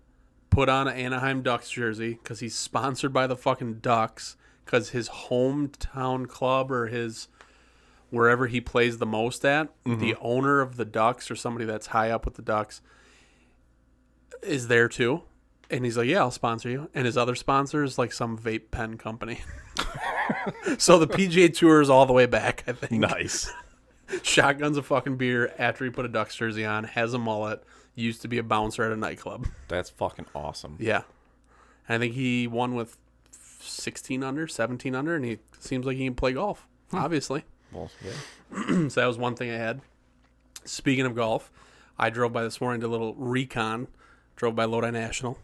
put on an Anaheim Ducks jersey because he's sponsored by the fucking Ducks, because his hometown club or his wherever he plays the most at, the owner of the Ducks or somebody that's high up with the Ducks is there too. And he's like, yeah, I'll sponsor you. And his other sponsor is like some vape pen company. So the PGA Tour is all the way back, I think. Nice. Shotguns a fucking beer after he put a Ducks jersey on, has a mullet, used to be a bouncer at a nightclub. That's fucking awesome. Yeah. And I think he won with 16 under, 17 under, and he seems like he can play golf, obviously. Well, yeah. So that was one thing I had. Speaking of golf, I drove by this morning to a little recon, drove by Lodi National.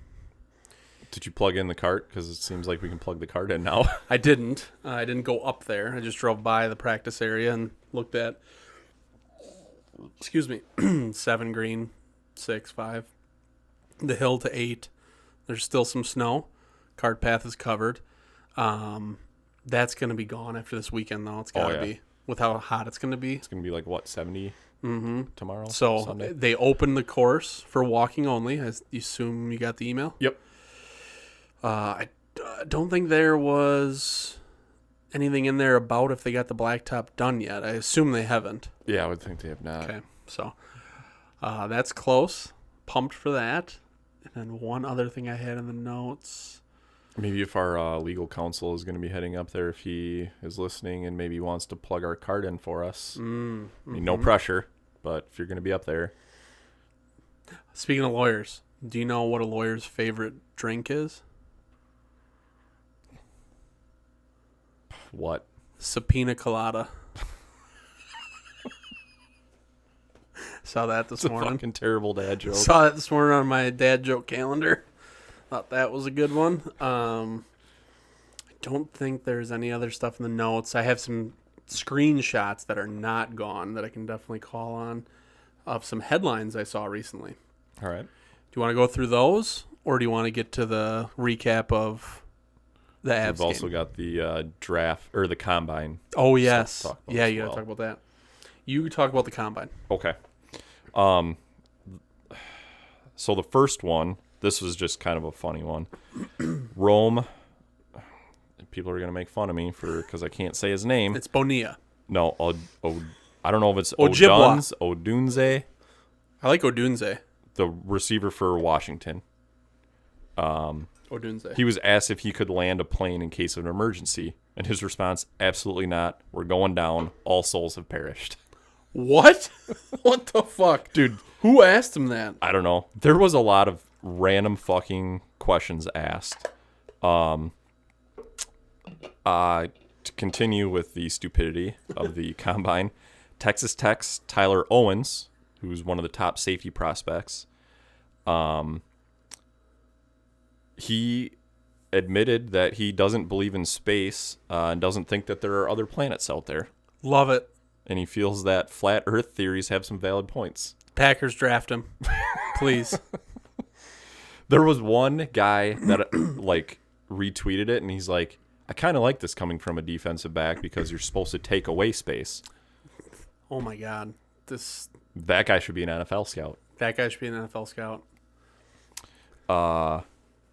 Did you plug in the cart? Because it seems like we can plug the cart in now. I didn't. I didn't go up there. I just drove by the practice area and looked at, 7 green, 6, 5. The hill to 8. There's still some snow. Cart path is covered. That's going to be gone after this weekend, though. It's got to be. With how hot it's going to be. It's going to be like, what, 70 tomorrow? So Sunday? they opened the course for walking only. I assume you got the email? Yep. I don't think there was anything in there about if they got the blacktop done yet. I assume they haven't. Yeah, I would think they have not. Okay, so that's close. Pumped for that. And then one other thing I had in the notes. Maybe if our legal counsel is going to be heading up there, if he is listening and maybe wants to plug our card in for us. I mean, no pressure, but if you're going to be up there. Speaking of lawyers, do you know what a lawyer's favorite drink is? What? Subpoena colada. Saw that this It's a morning. fucking terrible dad joke. Saw that this morning on my dad joke calendar. Thought that was a good one. I don't think there's any other stuff in the notes. I have some screenshots that are not gone that I can definitely call on of some headlines I saw recently. All right. Do you want to go through those, or do you want to get to the recap of the Avs We've also game? got the draft or the combine. Oh, yes. stuff to talk about Yeah, as you got to well. talk about that. You talk about the combine. Okay. So the first one, this was just kind of a funny one. Rome. People are gonna make fun of me because I can't say his name. It's Bonilla. No, I don't know if it's Ojibwa. Odunze, I like Odunze. the receiver for Washington. Odunze. He was asked if he could land a plane in case of an emergency, and his response, absolutely not. We're going down. All souls have perished. What? What the fuck? Dude, Who asked him that? I don't know. There was a lot of random fucking questions asked. To continue with the stupidity of the combine, Texas Tech's Tyler Owens, who's one of the top safety prospects, he admitted that he doesn't believe in space and doesn't think that there are other planets out there. Love it. And he feels that flat Earth theories have some valid points. Packers draft him. Please. There was one guy that like retweeted it, and he's like, I kind of like this coming from a defensive back because you're supposed to take away space. Oh my God. That guy should be an NFL scout. That guy should be an NFL scout.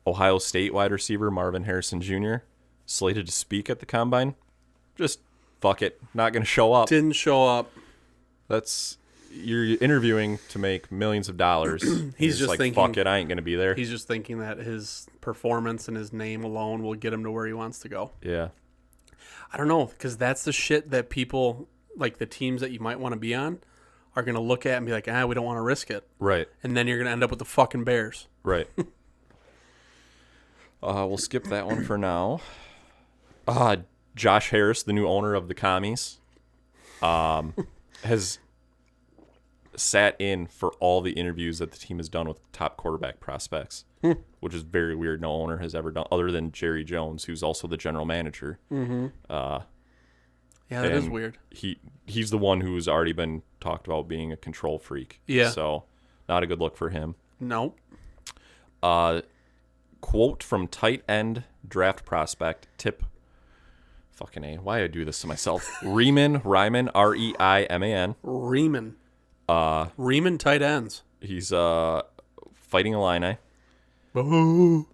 Ohio State wide receiver Marvin Harrison Jr. slated to speak at the combine. Just fuck it. Not going to show up. Didn't show up. You're interviewing to make millions of dollars. He's just like, thinking, fuck it, I ain't going to be there. He's just thinking that his performance and his name alone will get him to where he wants to go. Yeah. I don't know, because that's the shit that people, like the teams that you might want to be on, are going to look at and be like, we don't want to risk it. Right. And then you're going to end up with the fucking Bears. Right. We'll skip that one for now. Josh Harris, the new owner of the Commies, has sat in for all the interviews that the team has done with top quarterback prospects, which is very weird. No owner has ever done, other than Jerry Jones, who's also the general manager. Yeah, that is and weird. He's the one who's already been talked about being a control freak. Yeah. So not a good look for him. Nope. Quote from tight end draft prospect Tip. Fucking A. Why I do this to myself? Reiman, Reiman. Riemann tight ends. He's fighting Illini. Boo.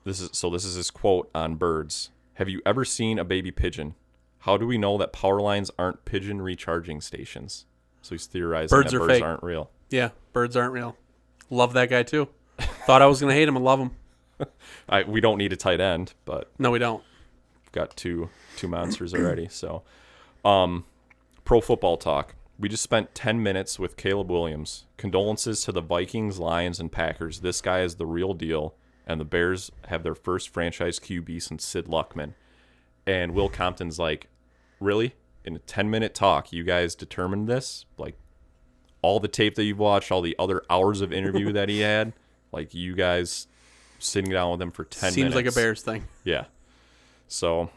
This is his quote on birds. Have you ever seen a baby pigeon? How do we know that power lines aren't pigeon recharging stations? So he's theorizing Birds that are birds fake. aren't real. Yeah, birds aren't real. Love that guy too. Thought I was gonna hate him and love him. We don't need a tight end, but No, we don't. got two monsters already. So, pro football talk. We just spent 10 minutes with Caleb Williams. Condolences to the Vikings, Lions, and Packers. This guy is the real deal, and the Bears have their first franchise QB since Sid Luckman. And Will Compton's like, really? In a 10-minute talk, you guys determined this? Like, all the tape that you've watched, all the other hours of interview that he had, like, you guys sitting down with him for 10 minutes. Seems like a Bears thing. Yeah. So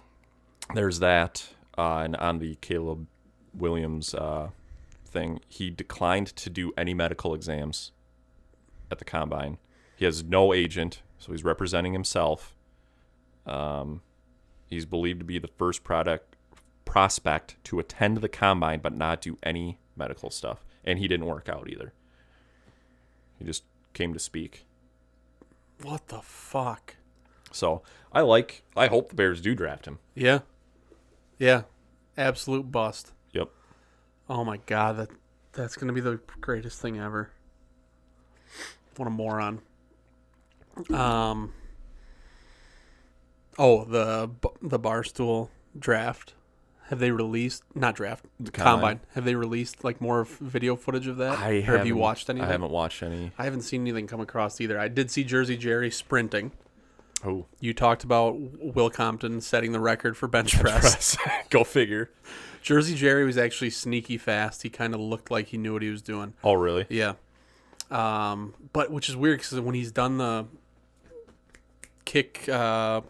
there's that. And on the Caleb Williams thing, he declined to do any medical exams at the combine. He has no agent, so he's representing himself. He's believed to be the first prospect to attend the combine but not do any medical stuff. And he didn't work out either. He just came to speak. What the fuck? So I hope the Bears do draft him. Yeah. Yeah. Absolute bust. Yep. Oh my god, that's gonna be the greatest thing ever. What a moron. Oh, the Barstool draft. Have they released not draft The combine? Have they released like more video footage of that? Or have you watched anything? I haven't watched any. I haven't seen anything come across either. I did see Jersey Jerry sprinting. Oh, You talked about Will Compton setting the record for bench press. Go figure. Jersey Jerry was actually sneaky fast. He kind of looked like he knew what he was doing. Oh, really? Yeah. But which is weird because when he's done the kick, the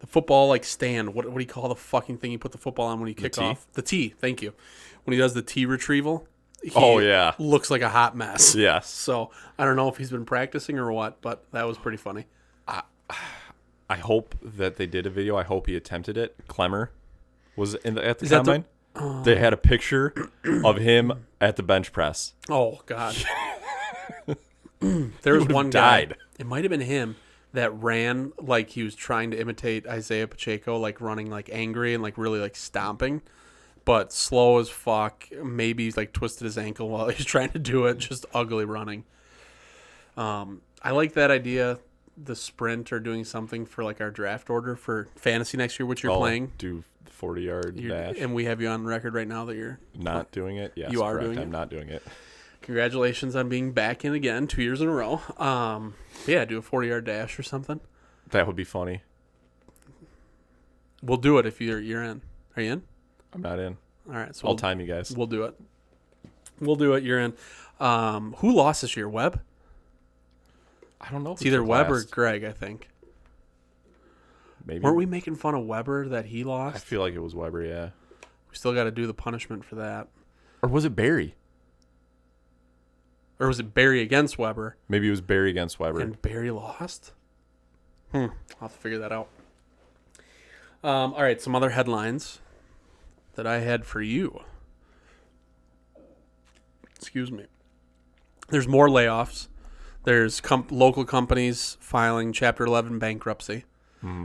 football like stand, what do you call the fucking thing you put the football on when you kick tee? off? The tee. Thank you. When he does the tee retrieval, he yeah. looks like a hot mess. Yes. So I don't know if he's been practicing or what, but that was pretty funny. I hope that they did a video. I hope he attempted it. Clemmer was at the Is that the- combine. They had a picture of him at the bench press. Oh God. There was one guy. It might have been him that ran like he was trying to imitate Isaiah Pacheco, like running like angry and like really like stomping, but slow as fuck. Maybe he's like twisted his ankle while he's trying to do it. Just ugly running. I like that idea. The sprint or doing something for like our draft order for fantasy next year, which you're playing. Do the 40-yard dash. And we have you on record right now that you're Not doing it? Yes, You are correct. doing it? I'm not doing it. Congratulations on being back in again 2 years in a row. Yeah, do a 40-yard dash or something. That would be funny. We'll do it if you're in. Are you in? I'm not in. All right, so I'll time you guys. we'll do it. We'll do it. You're in. Who lost this year? Webb? I don't know. It's either Webb or Greg, I think. Maybe. Weren't we making fun of Weber that he I lost? feel like it was Weber, yeah. We still got to do the punishment for that. Or was it Barry? Or was it Barry against Weber Maybe it was Barry against Weber. and Barry lost? I'll have to figure that out. All right, some other headlines that I had for you. Excuse me. There's more layoffs. There's local companies filing Chapter 11 bankruptcy,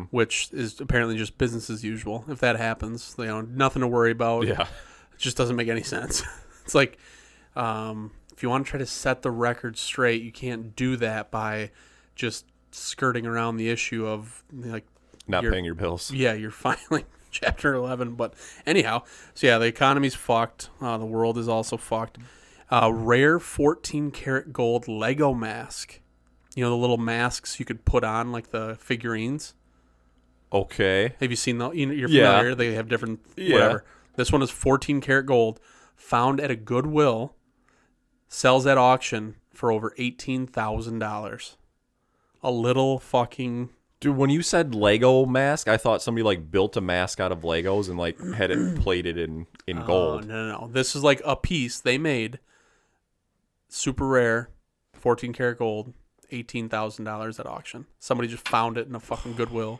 which is apparently just business as usual. If that happens, nothing to worry about. Yeah. It just doesn't make any sense. It's like if you want to try to set the record straight, you can't do that by just skirting around the issue of like Not paying your bills. yeah, you're filing Chapter 11. But anyhow, so yeah, the economy's fucked. The world is also fucked. Rare 14-karat gold Lego mask. You know, the little masks you could put on, like the figurines. Okay. Have you seen that? You're Yeah. familiar. They have different Yeah. whatever. This one is 14-karat gold, found at a Goodwill, sells at auction for over $18,000. A little fucking... Dude, when you said Lego mask, I thought somebody like built a mask out of Legos and like had it plated in gold. No. This is like a piece they made. Super rare, 14 karat gold, $18,000 at auction. Somebody just found it in a fucking Goodwill.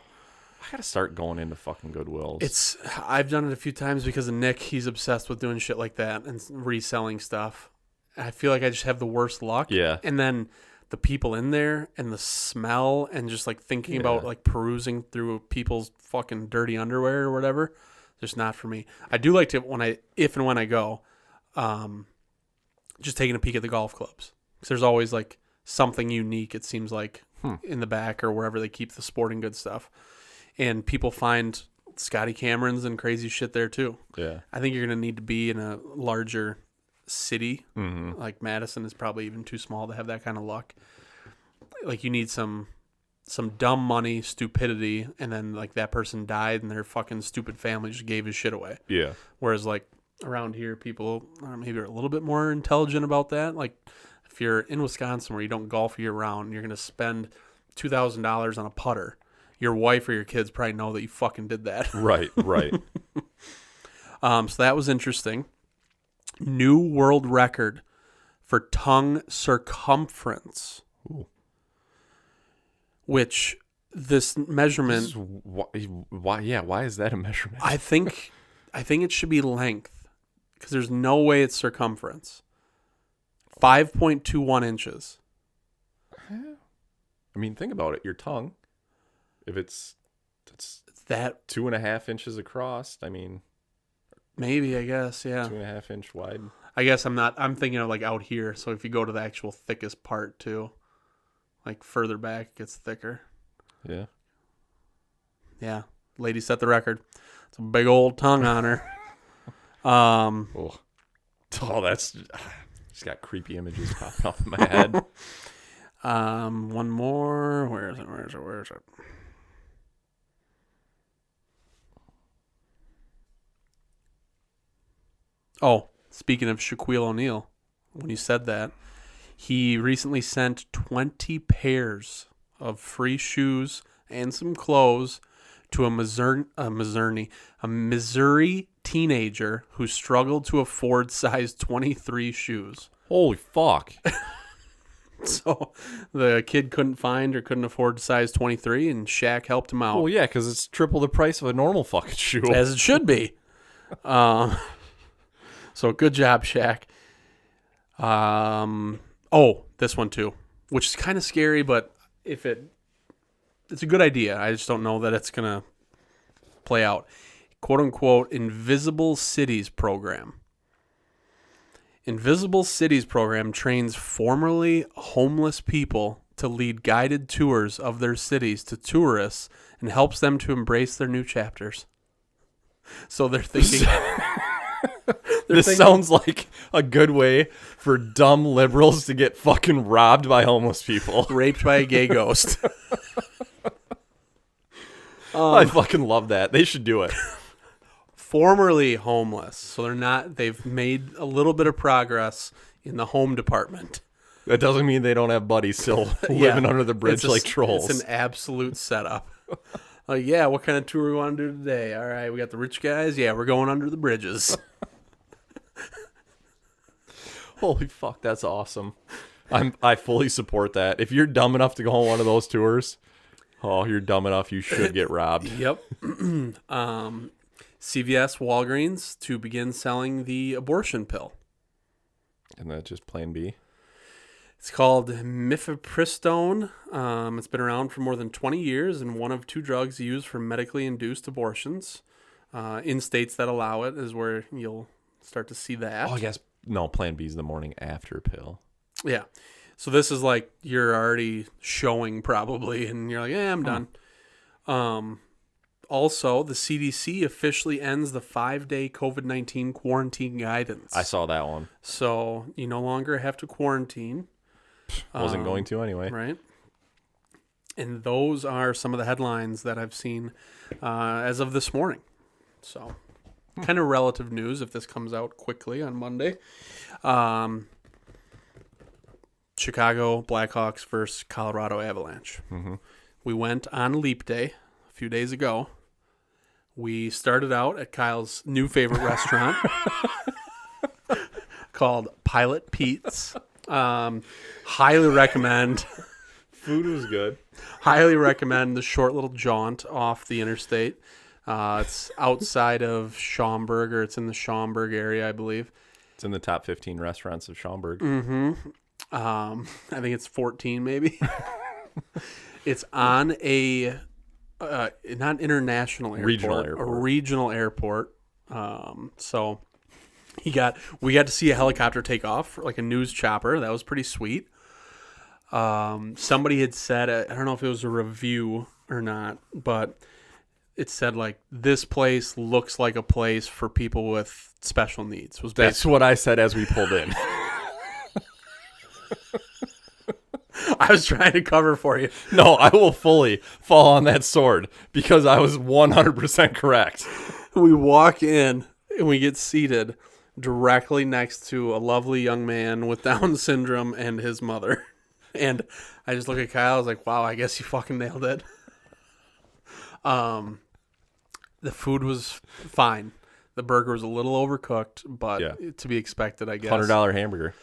I gotta start going into fucking Goodwills. I've done it a few times because of Nick. He's obsessed with doing shit like that and reselling stuff. I feel like I just have the worst luck. Yeah. And then the people in there and the smell and just like thinking about like perusing through people's fucking dirty underwear or whatever, just not for me. I do like to if and when I go, just taking a peek at the golf clubs, because there's always like something unique. It seems like in the back or wherever they keep the sporting goods stuff, and people find Scotty Camerons and crazy shit there too. Yeah, I think you're gonna need to be in a larger city. Like Madison is probably even too small to have that kind of luck. Like you need some dumb money, stupidity, and then like that person died and their fucking stupid family just gave his shit away. Yeah. Whereas like around here, people maybe are a little bit more intelligent about that. Like if you're in Wisconsin where you don't golf year round, you're gonna spend $2,000 on a putter. Your wife or your kids probably know that you fucking did that. Right. So that was interesting. New world record for tongue circumference. Ooh. Which this measurement... Why is that a measurement? I think it should be length, because there's no way it's circumference. 5.21 inches. I mean, think about it. Your tongue, if it's that 2.5 inches across, I mean... Maybe, I guess, yeah. 2.5 inch wide. I guess I'm thinking of like out here. So if you go to the actual thickest part too, like further back, it gets thicker. Yeah. Yeah. Lady set the record. It's a big old tongue on her. Oh, that's just got creepy images popping off in my head. One more. Where is it? Oh, speaking of Shaquille O'Neal, when you said that, he recently sent 20 pairs of free shoes and some clothes to a Missouri teenager who struggled to afford size 23 shoes. Holy fuck. So the kid couldn't afford size 23, and Shaq helped him out. Well, yeah, because it's triple the price of a normal fucking shoe. As it should be. So good job, Shaq. This one too, which is kind of scary, but it's a good idea. I just don't know that it's going to play out. Quote unquote, Invisible Cities program. Invisible Cities program trains formerly homeless people to lead guided tours of their cities to tourists and helps them to embrace their new chapters. So they're thinking... Sounds like a good way for dumb liberals to get fucking robbed by homeless people. Raped by a gay ghost. I fucking love that. They should do it. Formerly homeless. So they've made a little bit of progress in the home department. That doesn't mean they don't have buddies still living under the bridge like trolls. It's an absolute setup. Yeah, what kind of tour we want to do today? All right, we got the rich guys. Yeah, we're going under the bridges. Holy fuck, that's awesome. I fully support that. If you're dumb enough to go on one of those tours, you're dumb enough you should get robbed. Yep. CVS, Walgreens to begin selling the abortion pill. And that's just Plan B? It's called mifepristone. It's been around for more than 20 years and one of two drugs used for medically induced abortions. In states that allow it is where you'll start to see that. Oh, I guess. No, Plan B is the morning after pill. Yeah. So this is like you're already showing probably, and you're like, yeah, I'm done. Also, the CDC officially ends the 5-day COVID-19 quarantine guidance. I saw that one. So you no longer have to quarantine. Wasn't going to anyway. Right. And those are some of the headlines that I've seen as of this morning. So kind of relative news if this comes out quickly on Monday. Chicago Blackhawks versus Colorado Avalanche. Mm-hmm. We went on Leap Day a few days ago. We started out at Kyle's new favorite restaurant called Pilot Pete's. Highly recommend. Food was good. Highly recommend the short little jaunt off the interstate. It's outside of Schaumburg, or it's in the Schaumburg area, I believe. It's in the top 15 restaurants of Schaumburg. Mm-hmm. I think it's 14 maybe. It's on a not international airport, a regional airport. So we got to see a helicopter take off, like a news chopper. That was pretty sweet. Somebody had said, I don't know if it was a review or not, but it said like, this place looks like a place for people with special needs. That's what I said as we pulled in. I was trying to cover for you. No, I will fully fall on that sword because I was 100% correct. We walk in and we get seated directly next to a lovely young man with Down syndrome and his mother. And I just look at Kyle. I was like, wow, I guess you fucking nailed it. The food was fine. The burger was a little overcooked, but to be expected, I guess. $100 hamburger.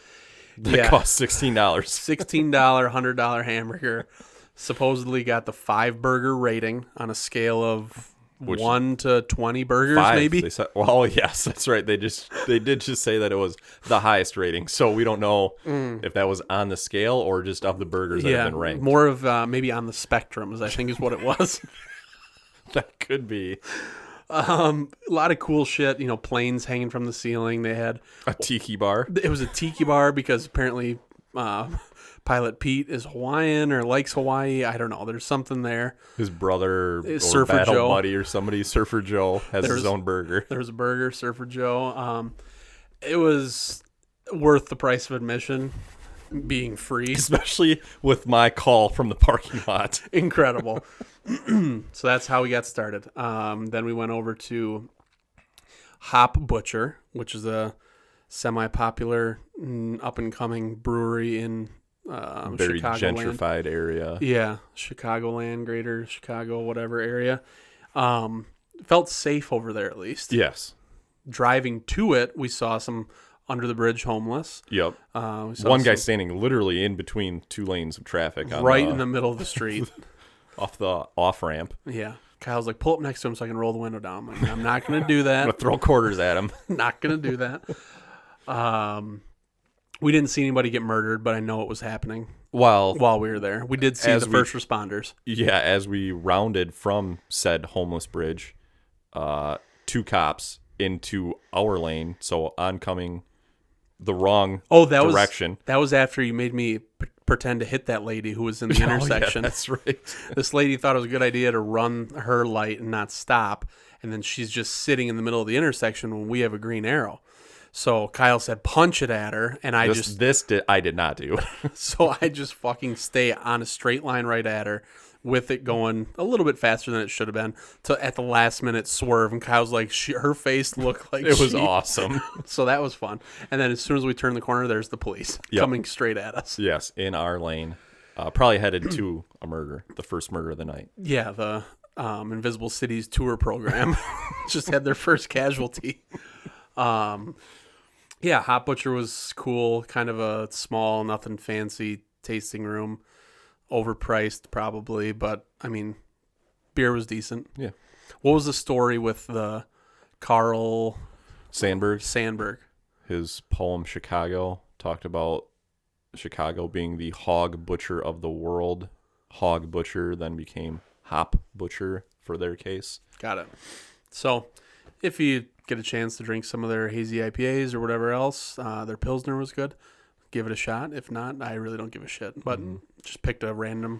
That cost $16. $16, $100 hamburger. Supposedly got the 5-burger rating on a scale of 1 to 20 burgers, 5, maybe. They said, well, yes, that's right. They did just say that it was the highest rating, so we don't know if that was on the scale or just of the burgers that have been ranked. More of maybe on the spectrum, I think is what it was. That could be. A lot of cool shit, planes hanging from the ceiling. They had a tiki bar. It was a tiki bar because apparently Pilot Pete is Hawaiian or likes Hawaii. I don't know. There's something there. His brother or Surfer battle Joe. buddy or somebody, Surfer Joe, has his own burger. There was a burger, Surfer Joe. It was worth the price of admission, being free. Especially with my call from the parking lot. Incredible. So that's how we got started. Then we went over to Hop Butcher, which is a semi-popular, up-and-coming brewery in very Chicagoland. gentrified area. Yeah, Chicagoland, greater Chicago, whatever area. Felt safe over there at least. Yes. Driving to it, we saw some under-the-bridge homeless. Yep. One guy standing literally in between 2 lanes of traffic. Right in the middle of the street. Off the off-ramp. Yeah. Kyle's like, pull up next to him so I can roll the window down. I'm like, I'm not going to do that. I'm going to throw quarters at him. Not going to do that. We didn't see anybody get murdered, but I know it was happening while we were there. We did see the first responders. Yeah, as we rounded from said homeless bridge, 2 cops into our lane, so oncoming the wrong direction. That was after you made me pretend to hit that lady who was in the intersection. Yeah, that's right. This lady thought it was a good idea to run her light and not stop, and then she's just sitting in the middle of the intersection when we have a green arrow. So Kyle said, punch it at her, and I did not do. So I just fucking stay on a straight line right at her, with it going a little bit faster than it should have been, to at the last minute swerve, and Kyle's like, her face looked like it was awesome. So that was fun. And then as soon as we turn the corner, there's the police coming straight at us. Yes, in our lane, probably headed to a murder, the first murder of the night. Yeah, the Invisible Cities tour program just had their first casualty. Yeah, Hot Butcher was cool. Kind of a small, nothing fancy tasting room. Overpriced, probably, but I mean, beer was decent. Yeah. What was the story with the Carl Sandburg? His poem Chicago talked about Chicago being the hog butcher of the world. Hog butcher then became hop butcher for their case. Got it. So, if you get a chance to drink some of their hazy IPAs or whatever else, their Pilsner was good. Give it a shot. If not, I really don't give a shit. But just picked a brewery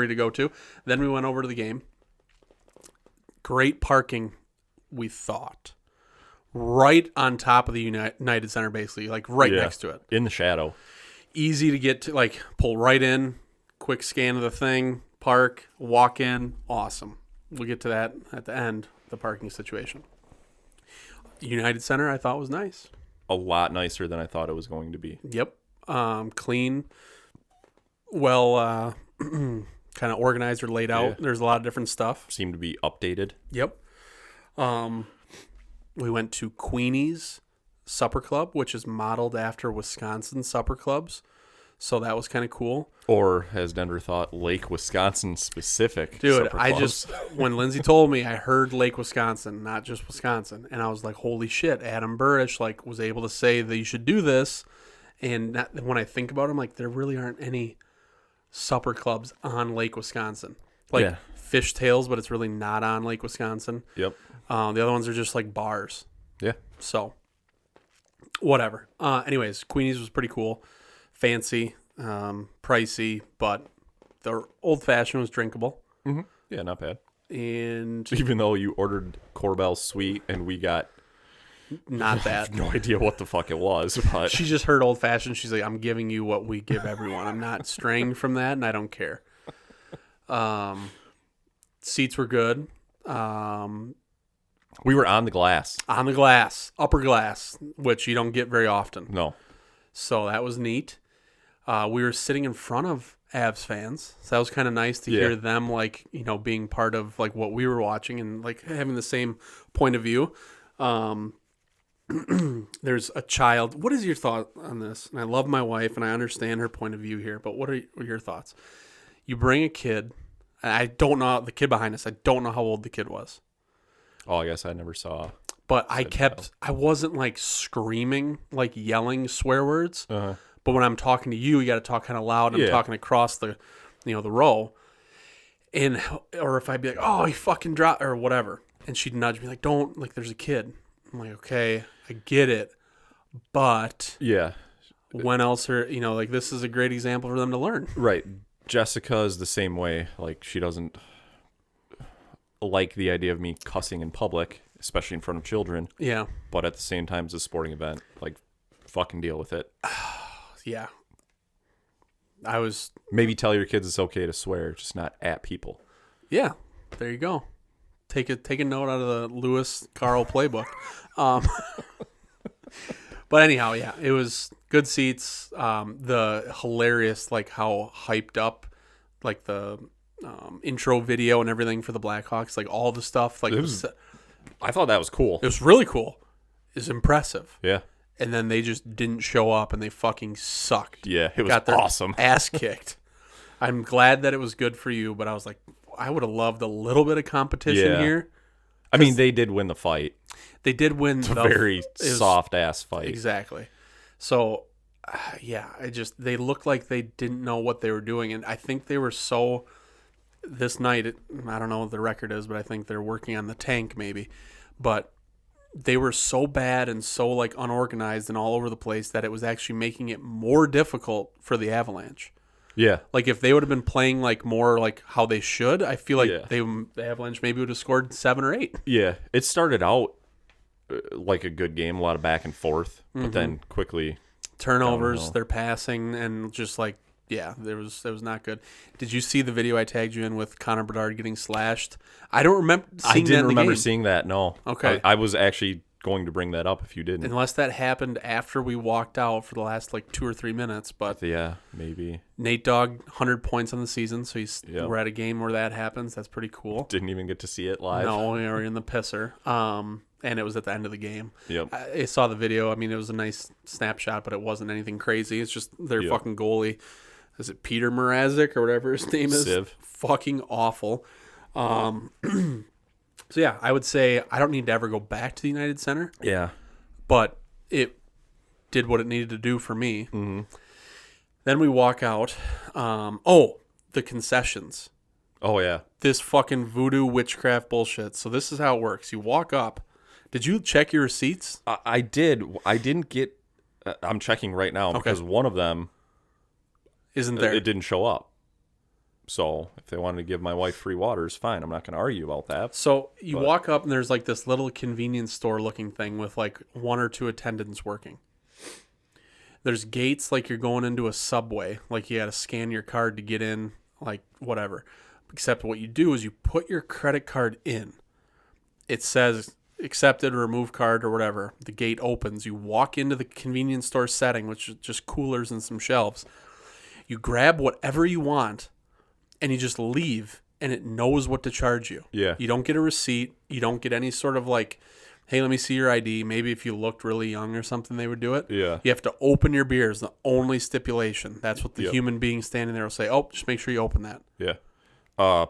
to go to. Then we went over to the game. Great parking, we thought. Right on top of the United Center, basically. Like right next to it. In the shadow. Easy to get to, like pull right in. Quick scan of the thing. Park. Walk in. Awesome. We'll get to that at the end, the parking situation. United Center I thought was nice. A lot nicer than I thought it was going to be. Yep. Clean. Well, kind of organized or laid out. Yeah. There's a lot of different stuff. Seemed to be updated. Yep. We went to Queenie's Supper Club, which is modeled after Wisconsin supper clubs. So that was kind of cool. Or, as Denver thought, Lake Wisconsin specific. Dude, supper I clubs. just, when Lindsay told me, I heard Lake Wisconsin, not just Wisconsin. And I was like, holy shit, Adam Burrish was able to say that you should do this. And when I think about it, I'm like, there really aren't any supper clubs on Lake Wisconsin. Fishtails, but it's really not on Lake Wisconsin. Yep. The other ones are just like bars. Yeah. So, whatever. Anyways, Queenie's was pretty cool. Fancy, pricey, but the old-fashioned was drinkable. Mm-hmm. Yeah, not bad. And Even though you ordered Corbel Sweet and we got not I bad. have no idea what the fuck it was, but She just heard old-fashioned. She's like, I'm giving you what we give everyone. I'm not straying from that, and I don't care. Seats were good. we were on the glass. On the glass, upper glass, which you don't get very often. No. So that was neat. We were sitting in front of Avs fans, so that was kind of nice to hear them, being part of what we were watching and having the same point of view. There's a child. What is your thought on this? And I love my wife, and I understand her point of view here, but what are your thoughts? You bring a kid. I don't know the kid behind us. I don't know how old the kid was. Oh, I guess I never saw. But I wasn't screaming, yelling swear words. Uh-huh. But when I'm talking to you, you got to talk kind of loud. I'm talking across the row. Or if I'd be like, oh, he fucking dropped, or whatever. And she'd nudge me don't, there's a kid. I'm like, okay, I get it. But Yeah. when else this is a great example for them to learn. Right. Jessica is the same way. She doesn't like the idea of me cussing in public, especially in front of children. Yeah. But at the same time, it's a sporting event. Fucking deal with it. Yeah. Maybe tell your kids it's okay to swear, just not at people. Yeah. There you go. Take a note out of the Lewis Carl playbook. But anyhow, yeah, it was good seats. The hilarious, how hyped up, the intro video and everything for the Blackhawks, all the stuff. I thought that was cool. It was really cool. It was impressive. Yeah. And then they just didn't show up, and they fucking sucked. Yeah, it was Got their awesome. ass kicked. I'm glad that it was good for you, but I was like, I would have loved a little bit of competition here. I mean, they did win the fight. They did win It's a very soft-ass fight. Exactly. So, they looked like they didn't know what they were doing. And I think they were this night, I don't know what the record is, but I think they're working on the tank maybe. But they were so bad and so unorganized and all over the place that it was actually making it more difficult for the Avalanche. Yeah. If they would have been playing more how they should, I feel like Yeah. the Avalanche maybe would have scored 7 or 8. Yeah. It started out like a good game, a lot of back and forth, but then quickly Turnovers, downhill. they're passing, and just there was not good. Did you see the video I tagged you in with Connor Bedard getting slashed? I don't remember seeing that I didn't in the remember game. seeing that, no. Okay. I was actually going to bring that up if you didn't. Unless that happened after we walked out for the last 2 or 3 minutes, but Yeah, maybe. Nate Dogg 100 points on the season, so Yep. we're at a game where that happens. That's pretty cool. Didn't even get to see it live. No, we were in the pisser. And it was at the end of the game. Yep. I saw the video. I mean, it was a nice snapshot, but it wasn't anything crazy. It's just their Yep. fucking goalie. Is it Peter Mrazek or whatever his name is? Civ. Fucking awful. So yeah, I would say I don't need to ever go back to the United Center, Yeah. but it did what it needed to do for me. Mm-hmm. Then we walk out. The concessions. Oh, yeah. This fucking voodoo witchcraft bullshit. So this is how it works. You walk up. Did you check your receipts? I did. I didn't get... I'm checking right now because one of them... Isn't there? It didn't show up. So if they wanted to give my wife free waters, fine. I'm not going to argue about that. So you walk up and there's this little convenience store looking thing with 1 or 2 attendants working. There's gates you're going into a Subway. You got to scan your card to get in, whatever. Except what you do is you put your credit card in. It says accepted or remove card or whatever. The gate opens. You walk into the convenience store setting, which is just coolers and some shelves. You grab whatever you want, and you just leave, and it knows what to charge you. Yeah. You don't get a receipt. You don't get any sort of like, hey, let me see your ID. Maybe if you looked really young or something, they would do it. Yeah. You have to open your beers. The only stipulation. That's what the Yep. human being standing there will say. Oh, just make sure you open that. Yeah.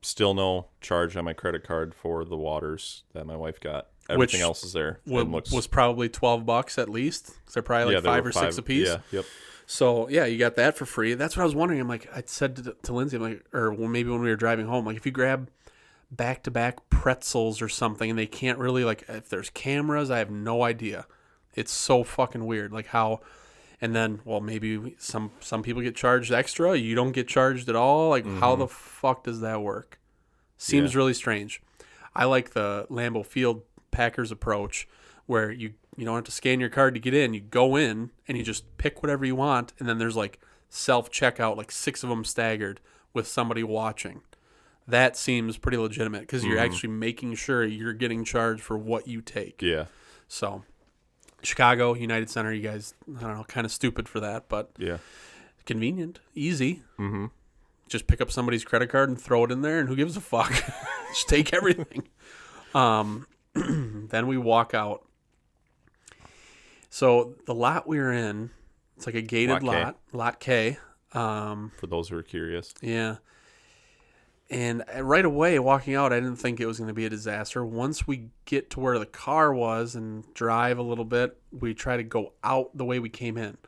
Still no charge on my credit card for the waters that my wife got. Everything else is there. Was probably $12 at least. Because they're probably like there five were or six a piece. Yeah. Yep. So, yeah, you got that for free. That's what I was wondering. I'm like, I said to Lindsay, I'm like, or maybe when we were driving home, like if you grab back-to-back pretzels or something and they can't really, like, if there's cameras, I have no idea. It's so fucking weird. Like how, and then, well, maybe some people get charged extra. You don't get charged at all. Like, how the fuck does that work? Seems really strange. I like the Lambeau Field Packers approach where you don't have to scan your card to get in. You go in and you just pick whatever you want, and then there's like self-checkout, like 6 of them staggered with somebody watching. That seems pretty legitimate because you're actually making sure you're getting charged for what you take. Yeah. So, Chicago, United Center, you guys, I don't know, kind of stupid for that, but Yeah. convenient, easy. Mm-hmm. Just pick up somebody's credit card and throw it in there, and who gives a fuck? Just take everything. Then we walk out. So the lot we were in, it's like a gated lot K. For those who are curious. Yeah. And right away, walking out, I didn't think it was going to be a disaster. Once we get to where the car was and drive a little bit, we try to go out the way we came in.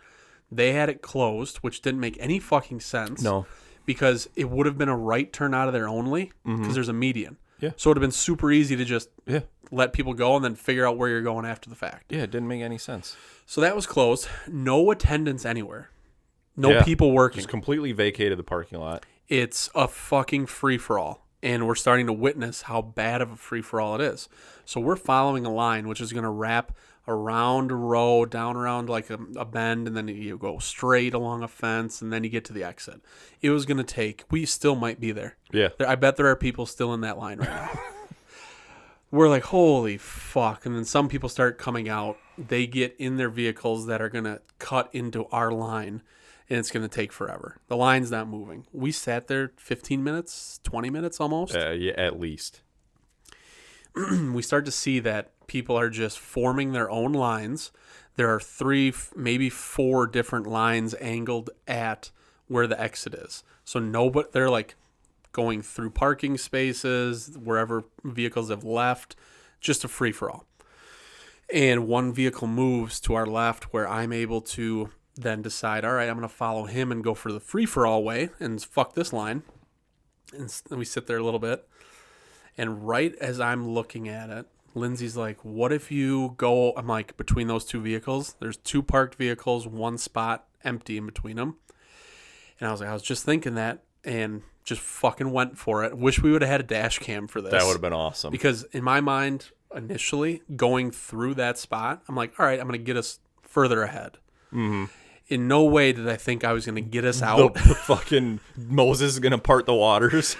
They had it closed, which didn't make any fucking sense. No. Because it would have been a right turn out of there only because there's a median. Yeah. So it would have been super easy to just Yeah. let people go and then figure out where you're going after the fact. Yeah, it didn't make any sense. So that was closed. No attendance anywhere. No people working. Just completely vacated the parking lot. It's a fucking free-for-all. And we're starting to witness how bad of a free-for-all it is. So we're following a line, which is going to wrap around a row, down around like a bend, and then you go straight along a fence, and then you get to the exit. It was going to take, we still might be there. Yeah. I bet there are people still in that line right now. We're like, holy fuck. And then some people start coming out. They get in their vehicles that are going to cut into our line, and it's going to take forever. The line's not moving. We sat there 15 minutes, 20 minutes almost. Yeah, at least. We start to see that people are just forming their own lines. There are 3, maybe 4 different lines angled at where the exit is. So they're like going through parking spaces, wherever vehicles have left, just a free-for-all. And one vehicle moves to our left where I'm able to then decide, all right, I'm going to follow him and go for the free-for-all way and fuck this line. And we sit there a little bit. And right as I'm looking at it, Lindsay's like, what if you go, I'm like, between those 2 vehicles, there's 2 parked vehicles, 1 spot empty in between them. And I was just thinking that and just fucking went for it. Wish we would have had a dash cam for this. That would have been awesome. Because in my mind, initially, going through that spot, I'm like, all right, I'm going to get us further ahead. Mm-hmm. In no way did I think I was going to get us out. The fucking Moses is going to part the waters.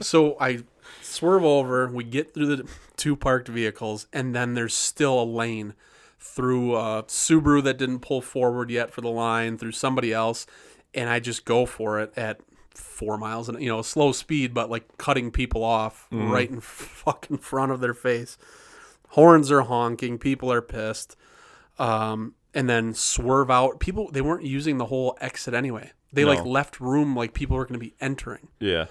So I swerve over, we get through the 2 parked vehicles, and then there's still a lane through a Subaru that didn't pull forward yet for the line, through somebody else, and I just go for it at 4 miles an hour, slow speed, but like cutting people off right in fucking front of their face. Horns are honking, people are pissed, and then swerve out. People, they weren't using the whole exit anyway. They like left room like people were going to be entering. Yeah.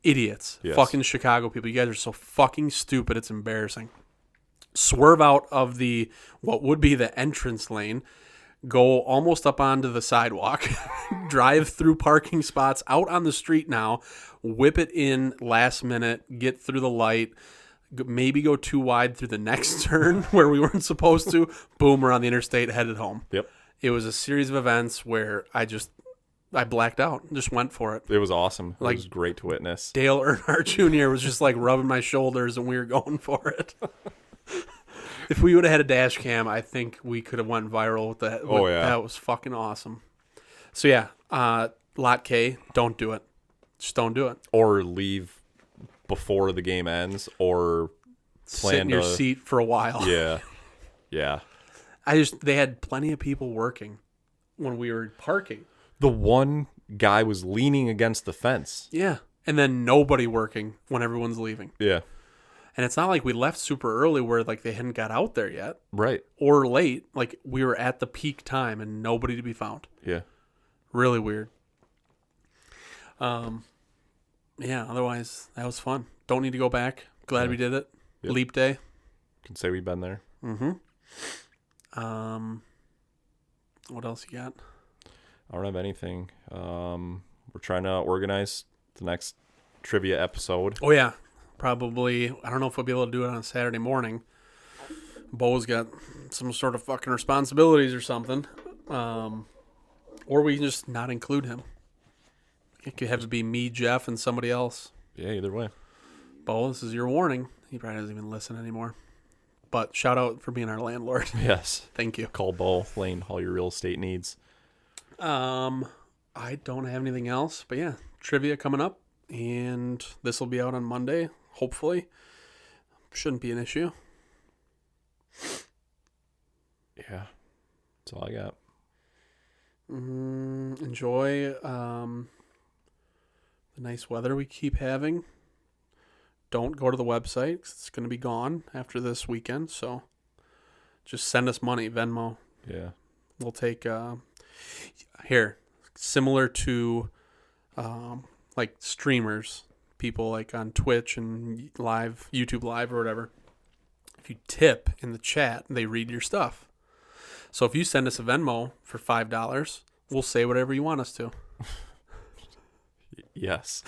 Idiots. Yes. Fucking Chicago people. You guys are so fucking stupid. It's embarrassing. Swerve out of what would be the entrance lane. Go almost up onto the sidewalk. Drive through parking spots out on the street now. Whip it in last minute. Get through the light. Maybe go too wide through the next turn where we weren't supposed to. Boom, we're on the interstate headed home. Yep. It was a series of events where I blacked out. Just went for it. It was awesome. It Like- was great to witness. Dale Earnhardt Jr. was just like rubbing my shoulders and we were going for it. If we would have had a dash cam, I think we could have went viral with that. Oh, yeah. That was fucking awesome. So yeah, Lot K, don't do it. Just don't do it. Or leave before the game ends, or sit in your seat for a while. Yeah. Yeah. They had plenty of people working when we were parking. The one guy was leaning against the fence. Yeah. And then nobody working when everyone's leaving. Yeah. And it's not like we left super early where like they hadn't got out there yet. Right. Or late. Like we were at the peak time and nobody to be found. Yeah. Really weird. Yeah, otherwise that was fun. Don't need to go back. Glad we did it. Yep. Leap day. Can say we've been there. Mm-hmm. What else you got? I don't have anything. We're trying to organize the next trivia episode. Oh yeah. Probably, I don't know if we'll be able to do it on a Saturday morning. Bo's got some sort of fucking responsibilities or something. Or we can just not include him. It could have to be me, Jeff, and somebody else. Yeah, either way. Bo, this is your warning. He probably doesn't even listen anymore. But shout out for being our landlord. Yes. Thank you. Call Bo, Lane, all your real estate needs. I don't have anything else. But yeah, trivia coming up. And this will be out on Monday, hopefully. Shouldn't be an issue. Yeah. That's all I got. Enjoy the nice weather we keep having. Don't go to the website 'cause it's going to be gone after this weekend. So just send us money, Venmo. Yeah. We'll take here, similar to like streamers, people like on Twitch and live, YouTube Live or whatever. If you tip in the chat, they read your stuff. So if you send us a Venmo for $5, we'll say whatever you want us to. Yes.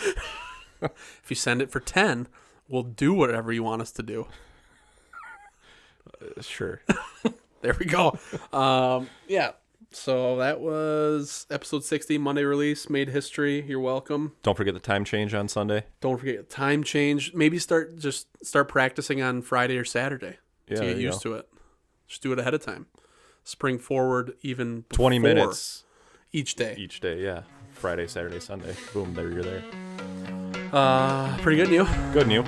If you send it for 10, we'll do whatever you want us to do. Sure. There we go. Yeah. So that was episode 60, Monday release, made history. You're welcome. Don't forget the time change on Sunday. Don't forget time change. Maybe start practicing on Friday or Saturday to get used to it. Just do it ahead of time. Spring forward even 20 minutes each day. Each day, yeah. Friday, Saturday, Sunday. Boom, there you're there. Pretty good, new. Good, new.